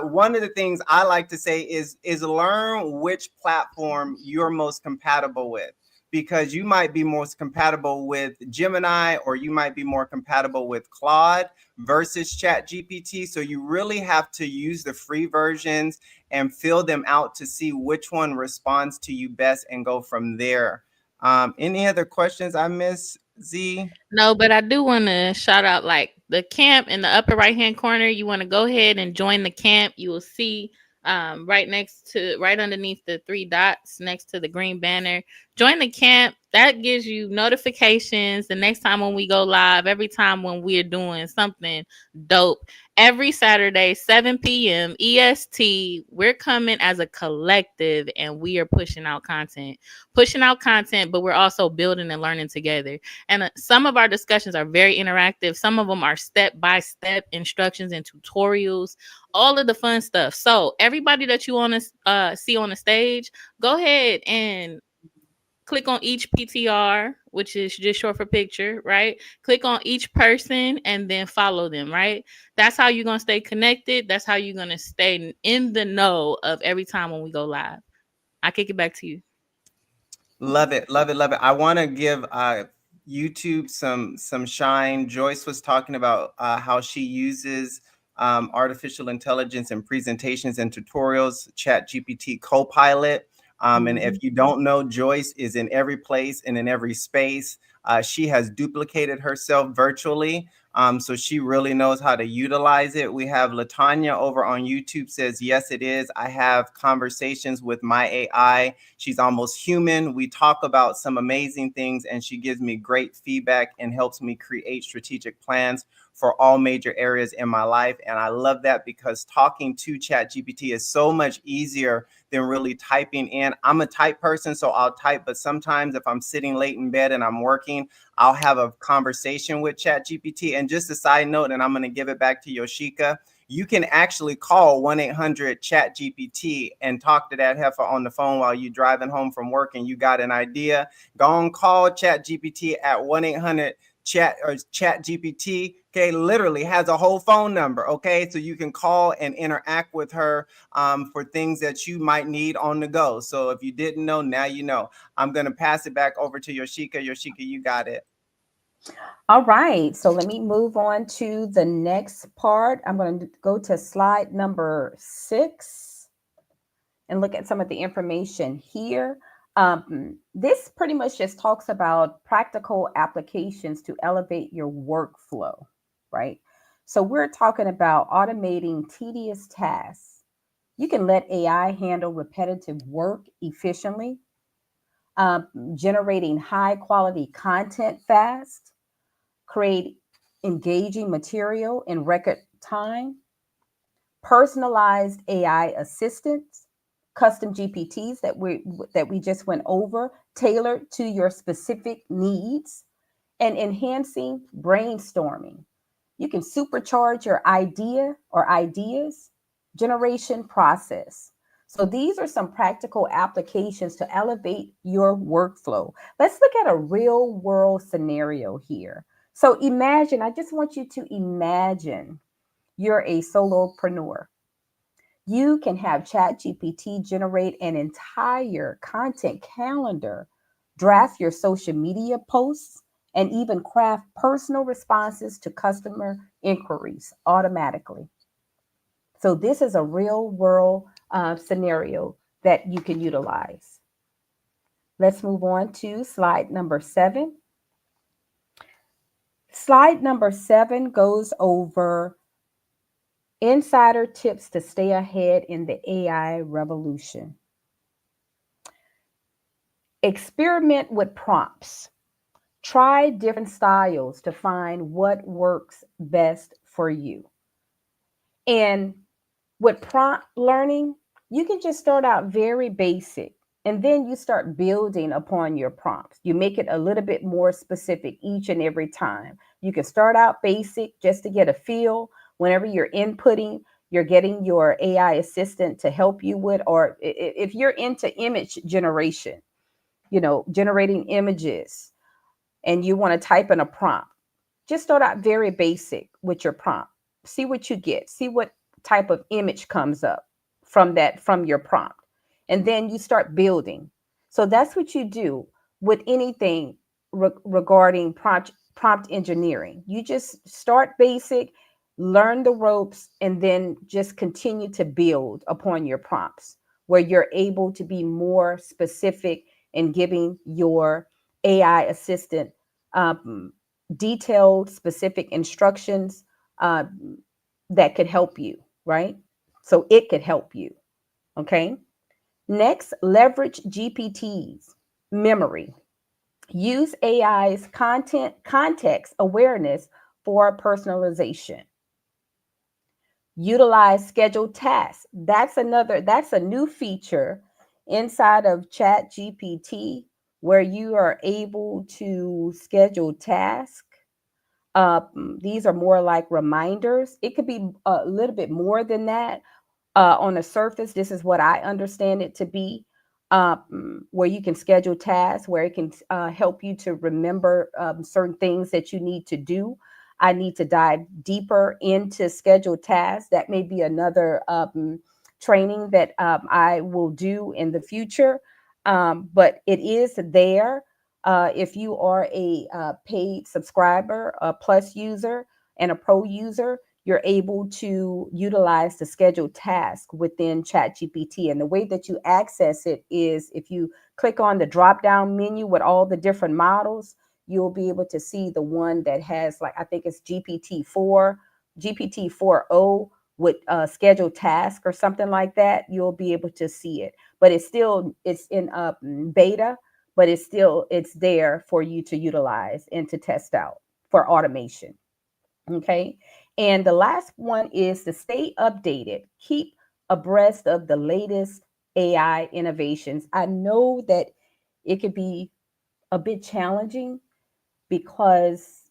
one of the things I like to say is learn which platform you're most compatible with, because you might be most compatible with Gemini or you might be more compatible with Claude versus ChatGPT. So you really have to use the free versions and fill them out to see which one responds to you best and go from there. Any other questions I missed, Z? No, but I do want to shout out like the camp in the upper right hand corner. You want to go ahead and join the camp. You will see right underneath the three dots next to the green banner. Join the camp. That gives you notifications the next time when we go live, every time when we're doing something dope. Every Saturday, 7 p.m. EST, we're coming as a collective and we are pushing out content, but we're also building and learning together. And some of our discussions are very interactive. Some of them are step-by-step instructions and tutorials, all of the fun stuff. So everybody that you want to see on the stage, go ahead and click on each PTR, which is just short for picture, right? Click on each person and then follow them, right? That's how you're going to stay connected. That's how you're going to stay in the know of every time when we go live. I kick it back to you. Love it, love it, love it. I want to give YouTube some shine. Joyce was talking about how she uses artificial intelligence in presentations and tutorials, ChatGPT Copilot. And if you don't know, Joyce is in every place and in every space. She has duplicated herself virtually. So she really knows how to utilize it. We have Latanya over on YouTube says, yes, it is. I have conversations with my AI. She's almost human. We talk about some amazing things and she gives me great feedback and helps me create strategic plans for all major areas in my life. And I love that because talking to ChatGPT is so much easier than really typing in. I'm a type person, so I'll type, but sometimes if I'm sitting late in bed and I'm working, I'll have a conversation with ChatGPT. And just a side note, and I'm going to give it back to Yoshika, you can actually call 1-800-CHAT-GPT and talk to that heifer on the phone while you're driving home from work and you got an idea. Go and call ChatGPT at 1-800-CHAT-GPT. Okay, literally has a whole phone number. Okay, so you can call and interact with her for things that you might need on the go. So if you didn't know, now you know. I'm going to pass it back over to Yoshika. Yoshika, you got it. All right, so let me move on to the next part. I'm going to go to slide number 6 and look at some of the information here. This pretty much just talks about practical applications to elevate your workflow, right? So we're talking about automating tedious tasks. You can let AI handle repetitive work efficiently, generating high quality content fast, create engaging material in record time, personalized AI assistants, custom GPTs that we just went over, tailored to your specific needs, and enhancing brainstorming. You can supercharge your idea or ideas generation process. So these are some practical applications to elevate your workflow. Let's look at a real world scenario here. So imagine, I just want you to imagine you're a solopreneur. You can have ChatGPT generate an entire content calendar, draft your social media posts, and even craft personal responses to customer inquiries automatically. So, this is a real world scenario that you can utilize. Let's move on to slide number 7. Slide number 7 goes over insider tips to stay ahead in the AI revolution. Experiment with prompts. Try different styles to find what works best for you. And with prompt learning, you can just start out very basic and then you start building upon your prompts. You make it a little bit more specific each and every time. You can start out basic just to get a feel. Whenever you're inputting, you're getting your AI assistant to help you with, or if you're into image generation, generating images and you want to type in a prompt, just start out very basic with your prompt. See what you get. See what type of image comes up from your prompt. And then you start building. So that's what you do with anything regarding prompt engineering. You just start basic, learn the ropes, and then just continue to build upon your prompts where you're able to be more specific in giving your AI assistant um, detailed, specific instructions uh, that could help you, right? So it could help you. Okay. Next, leverage GPT's memory. Use AI's context awareness for personalization. Utilize scheduled tasks. That's a new feature inside of ChatGPT where you are able to schedule tasks. These are more like reminders. It could be a little bit more than that. On the surface, this is what I understand it to be, where you can schedule tasks, where it can help you to remember certain things that you need to do. I need to dive deeper into scheduled tasks. That may be another training that I will do in the future, but it is there. If you are a paid subscriber, a plus user, and a pro user, you're able to utilize the scheduled task within ChatGPT. And the way that you access it is if you click on the drop down menu with all the different models, you'll be able to see the one that has, like, I think it's GPT-4, GPT-4o with scheduled task or something like that. You'll be able to see it, but it's in beta, but it's there for you to utilize and to test out for automation. Okay. And the last one is to stay updated, keep abreast of the latest AI innovations. I know that it could be a bit challenging because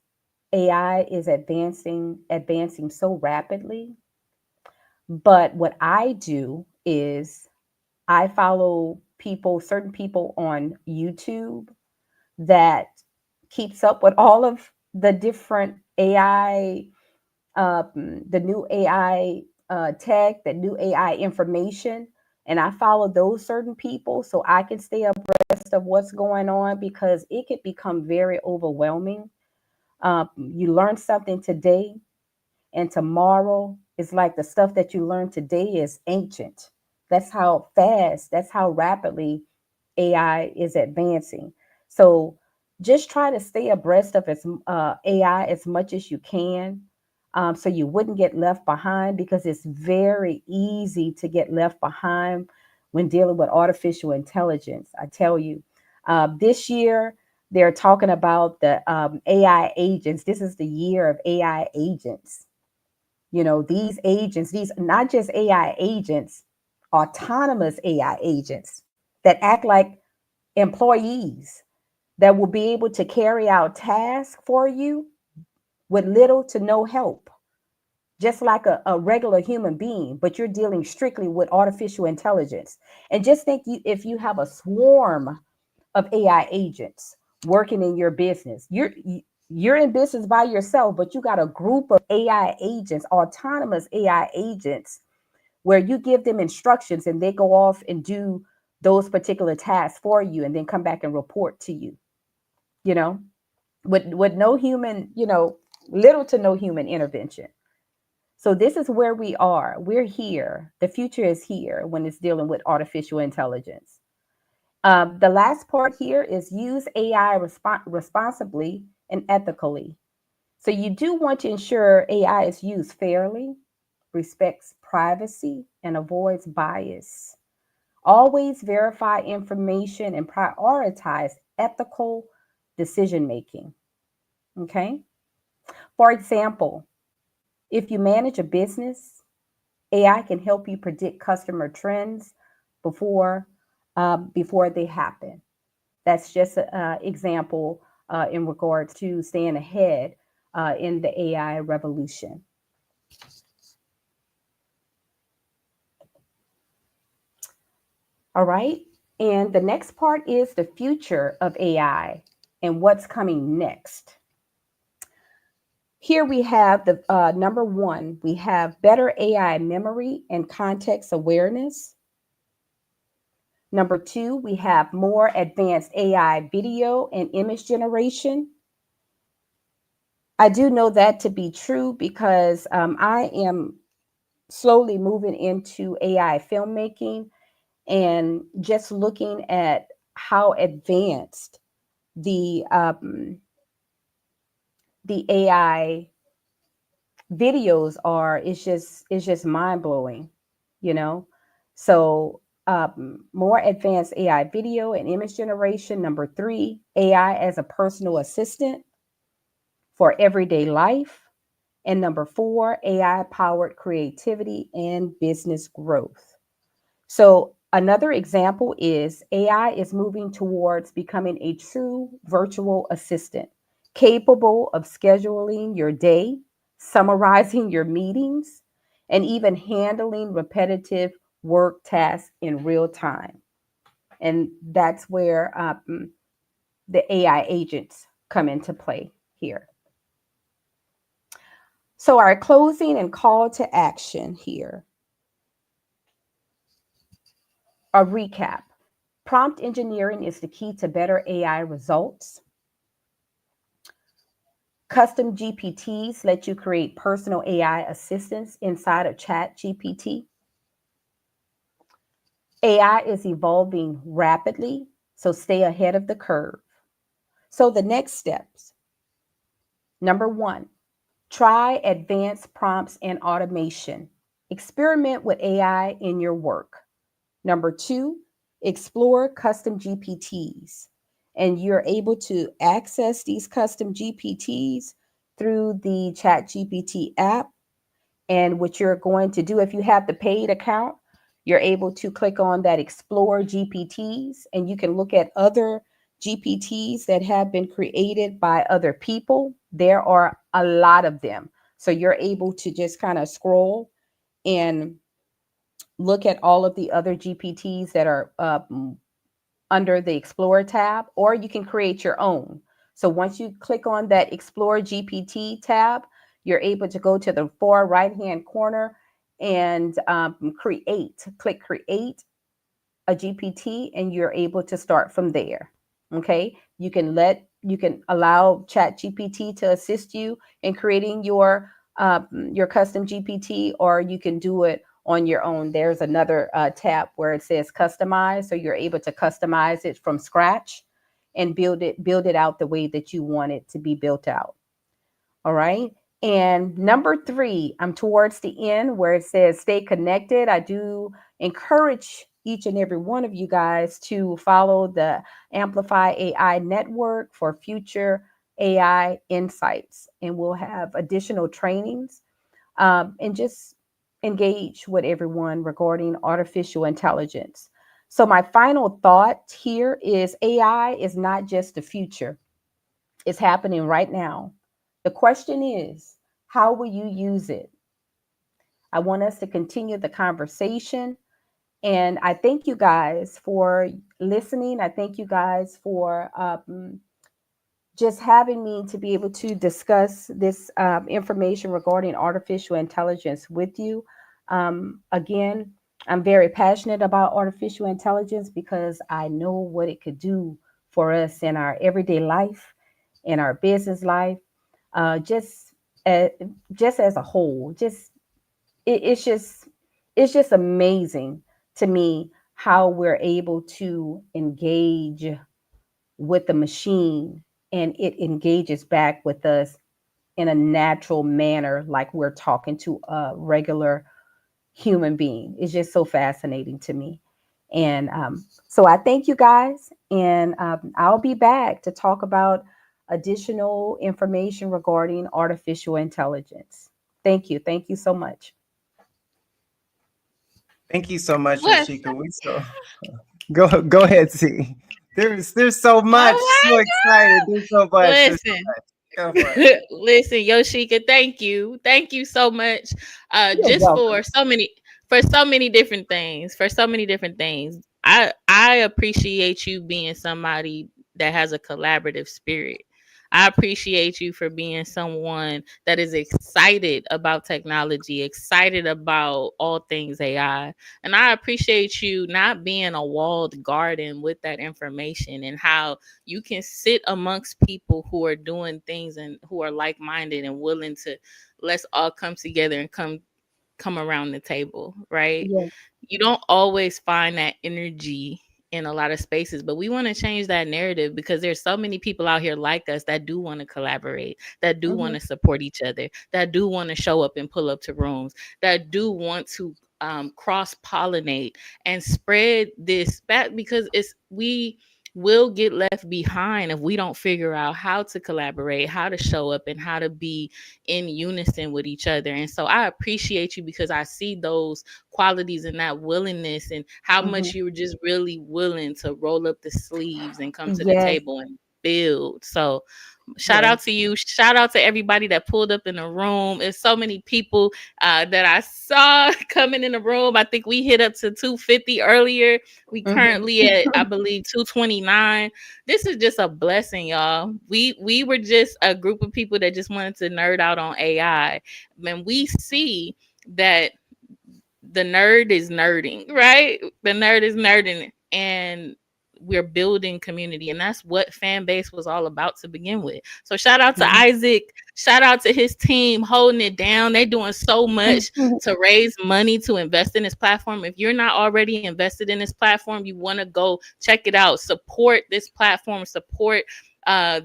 AI is advancing so rapidly. But what I do is I follow certain people on YouTube that keeps up with all of the different AI, the new AI tech, the new AI information. And I follow those certain people so I can stay abreast of what's going on because it could become very overwhelming. You learn something today, and tomorrow is like the stuff that you learned today is ancient. That's how fast, that's how rapidly AI is advancing. So just try to stay abreast of AI as much as you can, so you wouldn't get left behind, because it's very easy to get left behind when dealing with artificial intelligence. I tell you, this year they're talking about the AI agents. This is the year of AI agents. These agents, these not just AI agents, autonomous AI agents that act like employees that will be able to carry out tasks for you with little to no help, just like a regular human being, but you're dealing strictly with artificial intelligence. And just think if you have a swarm of AI agents working in your business, you're in business by yourself, but you got a group of AI agents, autonomous AI agents, where you give them instructions and they go off and do those particular tasks for you and then come back and report to you, you know, with no human, little to no human intervention. So this is where we are. We're here. The future is here when it's dealing with artificial intelligence. The last part here is use AI responsibly and ethically. So you do want to ensure AI is used fairly, respects privacy, and avoids bias. Always verify information and prioritize ethical decision making. Okay. For example, if you manage a business, AI can help you predict customer trends before before they happen. That's just an example in regards to staying ahead in the AI revolution. All right. And the next part is the future of AI and what's coming next. Here we have the number one, we have better AI memory and context awareness. Number two, we have more advanced AI video and image generation. I do know that to be true because I am slowly moving into AI filmmaking and just looking at how advanced the AI videos are. It's just mind blowing, you know. So more advanced AI video and image generation. Number three, AI as a personal assistant for everyday life. And number four, AI powered creativity and business growth. So another example is AI is moving towards becoming a true virtual assistant, capable of scheduling your day, summarizing your meetings, and even handling repetitive work tasks in real time. And that's where the AI agents come into play here. So our closing and call to action here. A recap. Prompt engineering is the key to better AI results. Custom GPTs let you create personal AI assistants inside of ChatGPT. AI is evolving rapidly, so stay ahead of the curve. So the next steps. Number one, try advanced prompts and automation. Experiment with AI in your work. Number two, explore custom GPTs. And you're able to access these custom GPTs through the ChatGPT app. And what you're going to do, if you have the paid account, you're able to click on that Explore GPTs, and you can look at other GPTs that have been created by other people. There are a lot of them. So you're able to just kind of scroll and look at all of the other GPTs that are under the Explore tab, or you can create your own. So once you click on that Explore GPT tab, you're able to go to the far right-hand corner and click Create a GPT, and you're able to start from there. Okay, you can allow ChatGPT to assist you in creating your custom GPT, or you can do it on your own. There's another tab where it says customize, so you're able to customize it from scratch and build it out the way that you want it to be built out. All right. And number three, I'm towards the end where it says stay connected. I do encourage each and every one of you guys to follow the Amplify AI Network for future AI insights. And we'll have additional trainings and just engage with everyone regarding artificial intelligence. So, my final thought here is AI is not just the future, it's happening right now. The question is, how will you use it? I want us to continue the conversation. And I thank you guys for listening. I thank you guys for just having me to be able to discuss this information regarding artificial intelligence with you. Again, I'm very passionate about artificial intelligence because I know what it could do for us in our everyday life, in our business life, uh, just uh, just as a whole. It's just it's just amazing to me how we're able to engage with the machine and it engages back with us in a natural manner like we're talking to a regular human being. It's just so fascinating to me. And so I thank you guys, and I'll be back to talk about additional information regarding artificial intelligence. Thank you. Thank you so much. Thank you so much, Well, Yoshika. We so go ahead, see. There's so much. oh So excited. There's so my much. There's so listen. much. Go for it. Listen, Yoshika, thank you. Thank you so much. You're Just welcome. for so many different things. For so many different things. I appreciate you being somebody that has a collaborative spirit. I appreciate you for being someone that is excited about technology, excited about all things AI. And I appreciate you not being a walled garden with that information, and how you can sit amongst people who are doing things and who are like-minded and willing to, let's all come together and come around the table, right? Yes. You don't always find that energy in a lot of spaces, but we want to change that narrative because there's so many people out here like us that do want to collaborate, that do want Mhm. to support each other, that do want to show up and pull up to rooms, that do want to cross pollinate and spread this back, because it's we will get left behind if we don't figure out how to collaborate, how to show up, and how to be in unison with each other. And so I appreciate you because I see those qualities and that willingness, and how Mhm. much you were just really willing to roll up the sleeves and come to the Yes. table and build. So shout Yes. out to you. Shout out to everybody that pulled up in the room. There's so many people that I saw coming in the room. I think we hit up to 250 earlier. We Mhm. currently at, I believe, 229. This is just a blessing, y'all. We were just a group of people that just wanted to nerd out on AI. And we see that the nerd is nerding, right? The nerd is nerding, and we're building community, and that's what Fanbase was all about to begin with. So shout out to Mhm. Isaac, shout out to his team holding it down. They're doing so much to raise money to invest in this platform. If you're not already invested in this platform, you want to go check it out, support this platform, support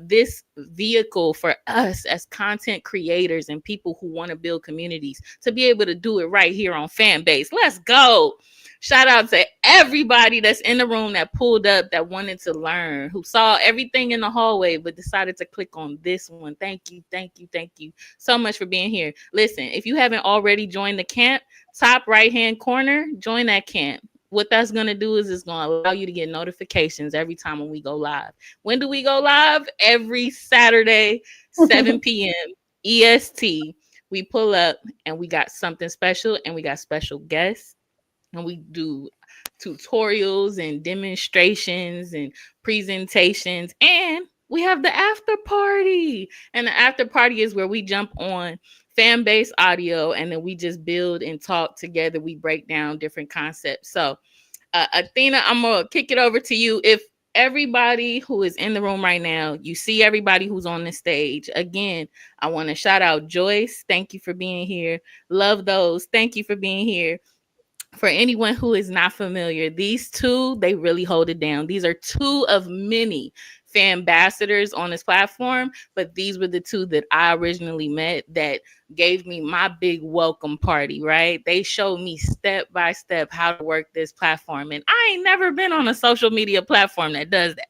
this vehicle for us as content creators and people who want to build communities to be able to do it right here on Fanbase. Let's go. Shout out to everybody that's in the room that pulled up, that wanted to learn, who saw everything in the hallway but decided to click on this one. Thank you, thank you, thank you so much for being here. Listen, if you haven't already joined the camp, top right hand corner, join that camp. What that's going to do is it's going to allow you to get notifications every time when we go live. When do we go live? Every Saturday, 7 p.m. EST. We pull up and we got something special, and we got special guests, and we do tutorials and demonstrations and presentations, and we have the after party. And the after party is where we jump on fan base audio, and then we just build and talk together. We break down different concepts. So Athena, I'm gonna kick it over to you. If everybody who is in the room right now, you see everybody who's on the stage. Again, I want to shout out Joyce. Thank you for being here. Love those. Thank you for being here. For anyone who is not familiar, these two, they really hold it down. These are two of many fan ambassadors on this platform, but these were the two that I originally met that gave me my big welcome party, right? They showed me step by step how to work this platform. And I ain't never been on a social media platform that does that.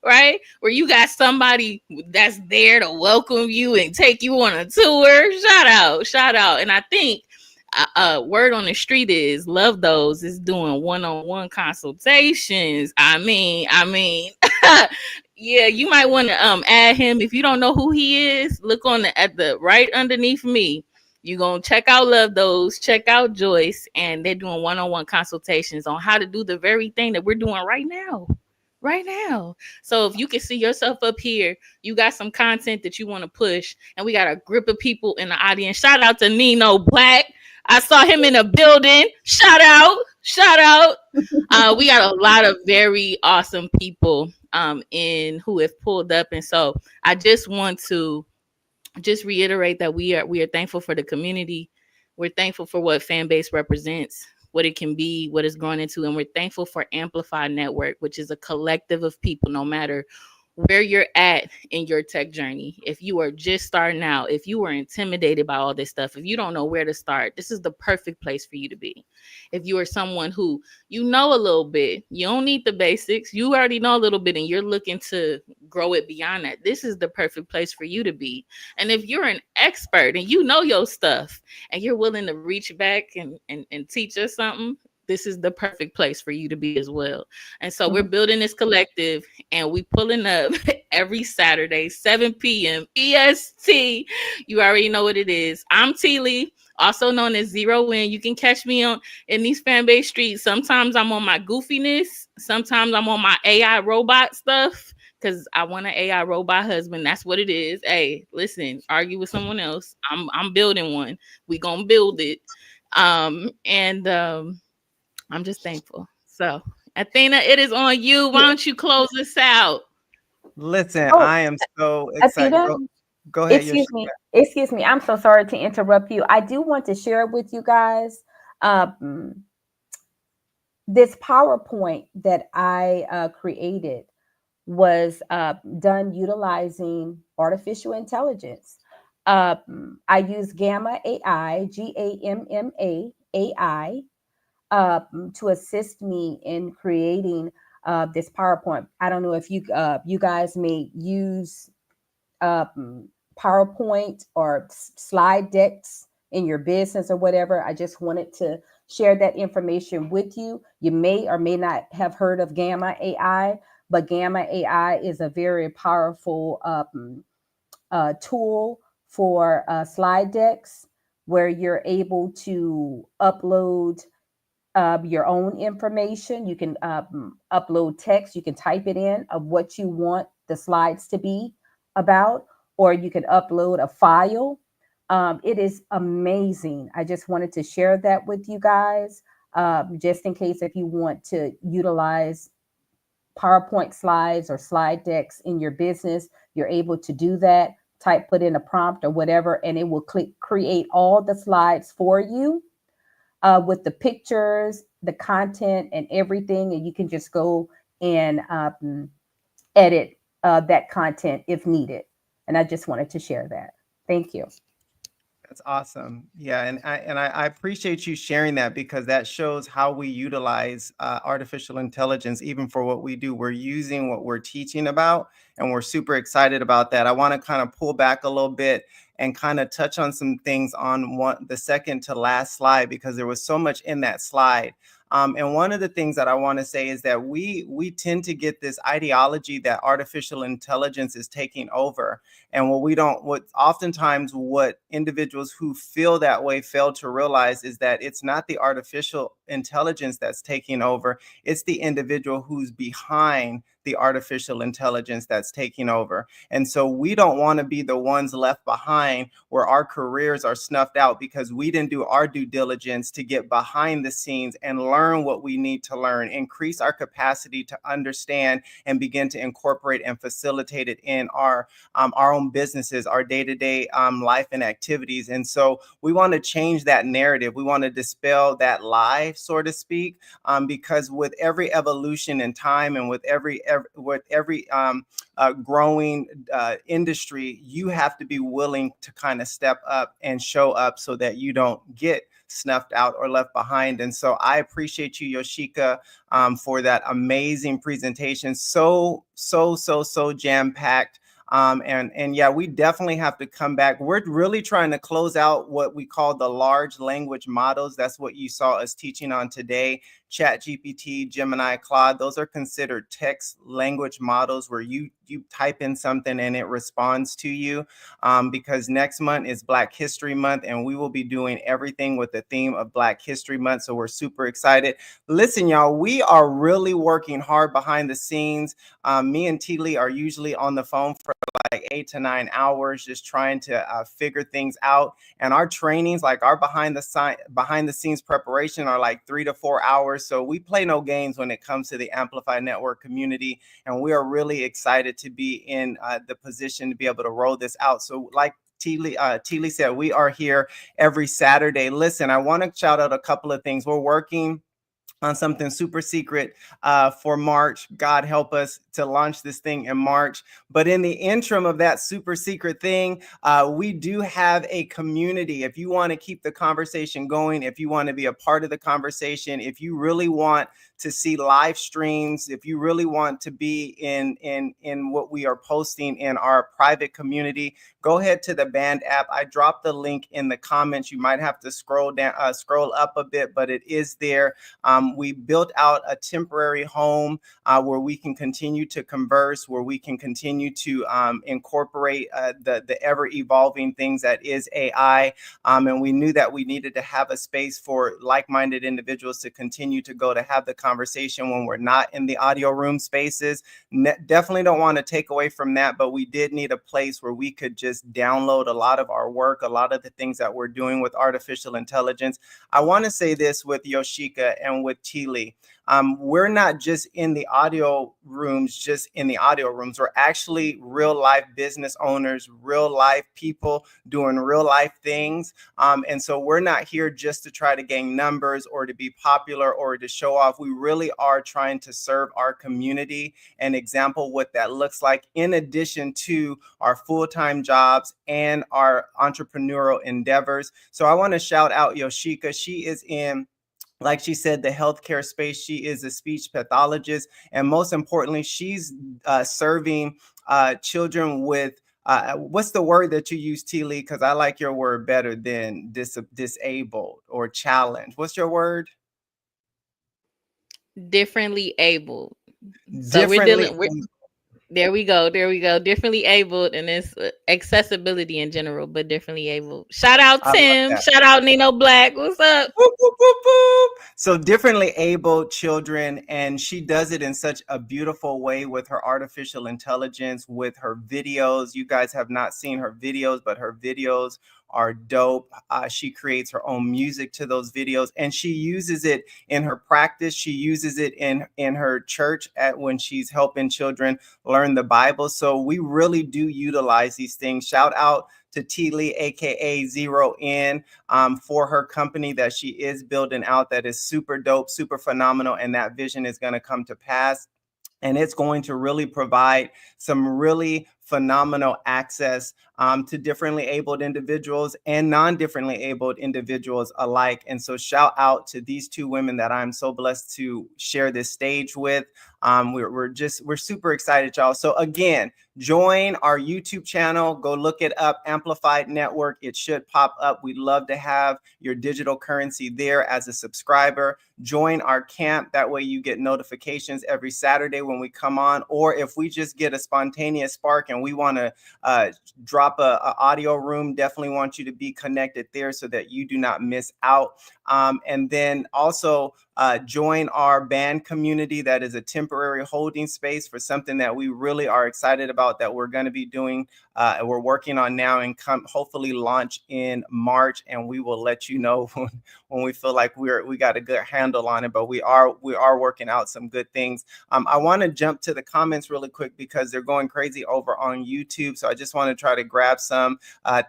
right? Where you got somebody that's there to welcome you and take you on a tour. Shout out. And I think word on the street is Love Those is doing one-on-one consultations. I mean, yeah, you might want to add him. If you don't know who he is, look on at the right underneath me. You're gonna check out Love Those, check out Joyce, and they're doing one-on-one consultations on how to do the very thing that we're doing right now. Right now. So if you can see yourself up here, you got some content that you want to push, and we got a group of people in the audience. Shout out to Nino Black. I saw him in a building. Shout out. We got a lot of very awesome people in who have pulled up, and so I just want to just reiterate that we are thankful for the community. We're thankful for what Fanbase represents, what it can be, what it's growing into, and we're thankful for AmplifAI Network, which is a collective of people, no matter where you're at in your tech journey. If you are just starting out, if you are intimidated by all this stuff, if you don't know where to start, this is the perfect place for you to be. If you are someone who you know a little bit, you don't need the basics, you already know a little bit and you're looking to grow it beyond that, this is the perfect place for you to be. And if you're an expert and you know your stuff and you're willing to reach back and teach us something, this is the perfect place for you to be as well. And so we're building this collective and we pulling up every Saturday, 7 p.m. EST. You already know what it is. I'm T Lee, also known as Zero Win. You can catch me on in these Fanbase streets. Sometimes I'm on my goofiness. Sometimes I'm on my AI robot stuff because I want an AI robot husband. That's what it is. Hey, listen, argue with someone else. I'm building one. We gonna build it. I'm just thankful. So, Athena, it is on you. Why don't you close us out? Listen, Oh, I am so excited. Athena, Go ahead. excuse me. I'm so sorry to interrupt you. I do want to share with you guys this PowerPoint that I created was done utilizing artificial intelligence. I use Gamma AI, GAMMA AI, to assist me in creating this PowerPoint. I don't know if you guys may use PowerPoint or slide decks in your business or whatever. I just wanted to share that information with you. You may or may not have heard of Gamma AI, but Gamma AI is a very powerful tool for slide decks where you're able to upload your own information. You can upload text. You can type it in of what you want the slides to be about, or you can upload a file. It is amazing. I just wanted to share that with you guys, just in case if you want to utilize PowerPoint slides or slide decks in your business, you're able to do that. Put in a prompt or whatever, and it will create all the slides for you with the pictures, the content, and everything. And you can just go and edit that content if needed. And I just wanted to share that. Thank you. That's awesome. Yeah, and I appreciate you sharing that because that shows how we utilize artificial intelligence even for what we do. We're using what we're teaching about, and we're super excited about that. I want to kind of pull back a little bit and kind of touch on some things on the second to last slide because there was so much in that slide. And one of the things that I want to say is that we tend to get this ideology that artificial intelligence is taking over. And what oftentimes what individuals who feel that way fail to realize is that it's not the artificial intelligence that's taking over. It's the individual who's behind the artificial intelligence that's taking over. And so we don't want to be the ones left behind where our careers are snuffed out because we didn't do our due diligence to get behind the scenes and learn what we need to learn, increase our capacity to understand and begin to incorporate and facilitate it in our own businesses, our day-to-day life and activities. And so we want to change that narrative. We want to dispel that lie so to speak, because with every evolution in time and with every growing industry, you have to be willing to kind of step up and show up so that you don't get snuffed out or left behind. And so I appreciate you, Yoshika, for that amazing presentation. So jam-packed. And yeah, we definitely have to come back. We're really trying to close out what we call the large language models. That's what you saw us teaching on today. ChatGPT, Gemini, Claude, those are considered text language models where you type in something and it responds to you, because next month is Black History Month, and we will be doing everything with the theme of Black History Month. So we're super excited. Listen, y'all, we are really working hard behind the scenes. Me and T. Lee are usually on the phone for like 8 to 9 hours just trying to figure things out. And our trainings, like our behind the scenes preparation, are like 3 to 4 hours. So we play no games when it comes to the AmplifAI Network community. And we are really excited to be in the position to be able to roll this out. So like T. Lee said, we are here every Saturday. Listen, I want to shout out a couple of things. We're working on something super secret for March. God help us to launch this thing in March. But in the interim of that super secret thing, we do have a community. If you want to keep the conversation going, if you want to be a part of the conversation, if you really want to see live streams, if you really want to be in what we are posting in our private community, go ahead to the Band app. I dropped the link in the comments. You might have to scroll down, scroll up a bit, but it is there. We built out a temporary home where we can continue to converse, where we can continue to incorporate the ever-evolving things that is AI. And we knew that we needed to have a space for like-minded individuals to continue to go to have the conversation when we're not in the audio room spaces. Definitely don't want to take away from that, but we did need a place where we could just download a lot of our work, a lot of the things that we're doing with artificial intelligence. I want to say this with Yoshika and with T. Lee. We're not just in the audio rooms, We're actually real life business owners, real life people doing real life things. And so we're not here just to try to gain numbers or to be popular or to show off. We really are trying to serve our community and example what that looks like, in addition to our full-time jobs and our entrepreneurial endeavors. So I want to shout out Yoshika. She is in, like she said, the healthcare space. She is a speech pathologist. And most importantly, she's serving children with, what's the word that you use, T. Lee? Because I like your word better than disabled or challenged. What's your word? Differently abled. So we're dealing with, there we go. Differently abled, and it's accessibility in general, but differently abled. Shout out Tim. Shout out Nino Black. What's up? Boop, boop, boop, boop. So differently abled children, and she does it in such a beautiful way with her artificial intelligence, with her videos. You guys have not seen her videos, but her videos are dope. She creates her own music to those videos, and she uses it in her practice. She uses it in her church when she's helping children learn the Bible. So we really do utilize these things. Shout out to T. Lee, aka Zero In, for her company that she is building out. That is super dope, super phenomenal, and that vision is going to come to pass. And it's going to really provide some really phenomenal access to differently abled individuals and non-differently abled individuals alike. And so shout out to these two women that I'm so blessed to share this stage with. We're super excited, y'all. So again, join our YouTube channel. Go look it up, AmplifAI Network. It should pop up. We'd love to have your digital currency there as a subscriber. Join our camp. That way you get notifications every Saturday when we come on, or if we just get a spontaneous spark and we want to drop a audio room, definitely want you to be connected there so that you do not miss out. And then also join our band community. That is a temporary holding space for something that we really are excited about that we're going to be doing. We're working on now and hopefully launch in March. And we will let you know when we feel like we got a good handle on it. But we are working out some good things. I want to jump to the comments really quick because they're going crazy over on YouTube. So I just want to try to grab some.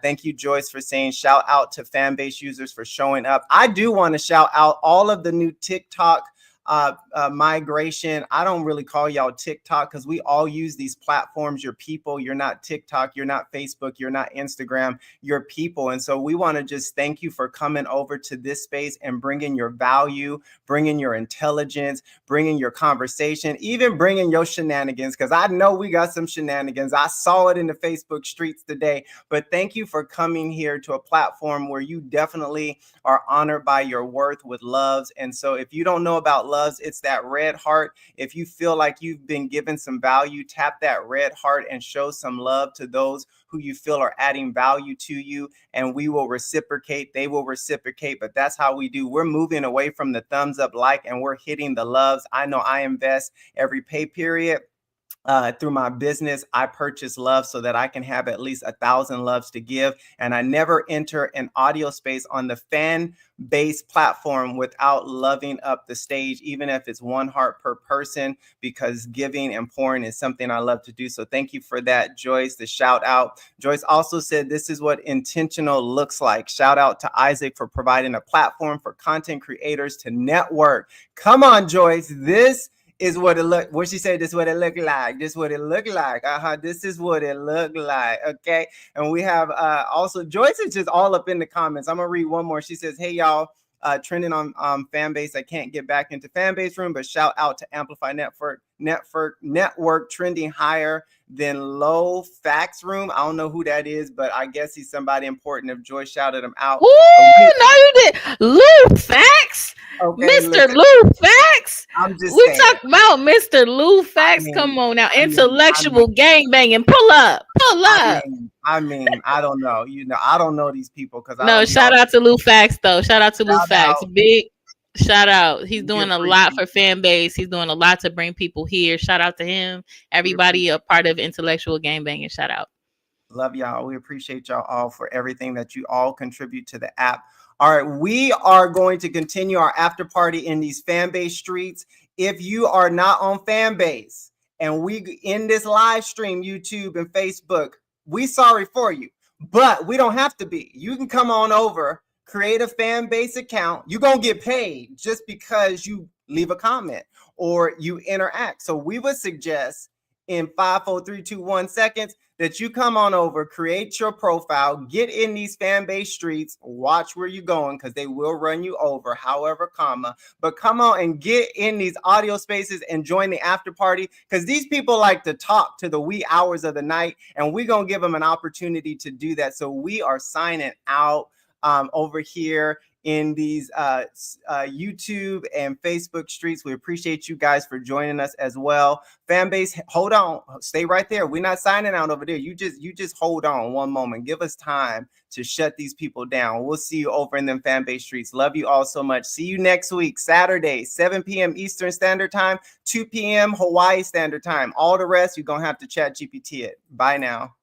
Thank you, Joyce, for saying shout out to Fanbase users for showing up. I do want to shout out all of the new TikTok migration. I don't really call y'all TikTok because we all use these platforms. You're people. You're not TikTok. You're not Facebook. You're not Instagram. You're people. And so we want to just thank you for coming over to this space and bringing your value, bringing your intelligence, bringing your conversation, even bringing your shenanigans, because I know we got some shenanigans. I saw it in the Facebook streets today. But thank you for coming here to a platform where you definitely are honored by your worth with loves. And so if you don't know about loves, it's that red heart. If you feel like you've been given some value, tap that red heart and show some love to those who you feel are adding value to you, and we will reciprocate. They will reciprocate. But that's how we do. We're moving away from the thumbs up, like, and we're hitting the loves. I know I invest every pay period. Through my business, I purchase love so that I can have at least 1,000 loves to give. And I never enter an audio space on the Fanbase platform without loving up the stage, even if it's 1 heart per person, because giving and pouring is something I love to do. So thank you for that, Joyce, the shout out. Joyce also said this is what intentional looks like. Shout out to Isaac for providing a platform for content creators to network. Come on, Joyce. This is what it look. What she said, this is what it look like. This is what it look like. This is what it look like. Okay. And we have also Joyce is just all up in the comments. I'm gonna read one more. She says, hey y'all, trending on Fanbase. I can't get back into Fanbase room, but shout out to AmplifAI Network trending higher than low facts room. I don't know who that is, but I guess he's somebody important if Joyce shouted him out. Ooh, no, you did. Lou Facts? Okay, Mr. Lou Facts? I'm just we saying. talk about Mr. Lou Facts. Come on now. Intellectual gangbanging. Pull up. Pull up. I mean, I don't know. You know, I don't know these people because no, shout out to Lou Facts though. Shout out to Lou Facts. Big shout out. He's doing a lot for Fanbase. He's doing a lot to bring people here. Shout out to him. Everybody a part of intellectual gangbanging. Shout out. Love y'all. We appreciate y'all all for everything that you all contribute to the app. All right, we are going to continue our after party in these Fanbase streets. If you are not on Fanbase and we in this live stream, YouTube and Facebook, we sorry for you, but we don't have to be. You can come on over, create a Fanbase account. You're going to get paid just because you leave a comment or you interact. So we would suggest in 5, 4, 3, 2, 1 seconds that you come on over, create your profile, get in these Fanbase streets, watch where you're going because they will run you over, however, but come on and get in these audio spaces and join the after party because these people like to talk to the wee hours of the night, and we're going to give them an opportunity to do that. So we are signing out over here in these YouTube and Facebook streets. We appreciate you guys for joining us as well. Fanbase, hold on, stay right there. We're not signing out over there. You just hold on one moment. Give us time to shut these people down. We'll see you over in them Fanbase streets. Love you all so much. See you next week, Saturday, 7 p.m. Eastern Standard Time, 2 p.m. Hawaii Standard Time. All the rest, you're going to have to ChatGPT it. Bye now.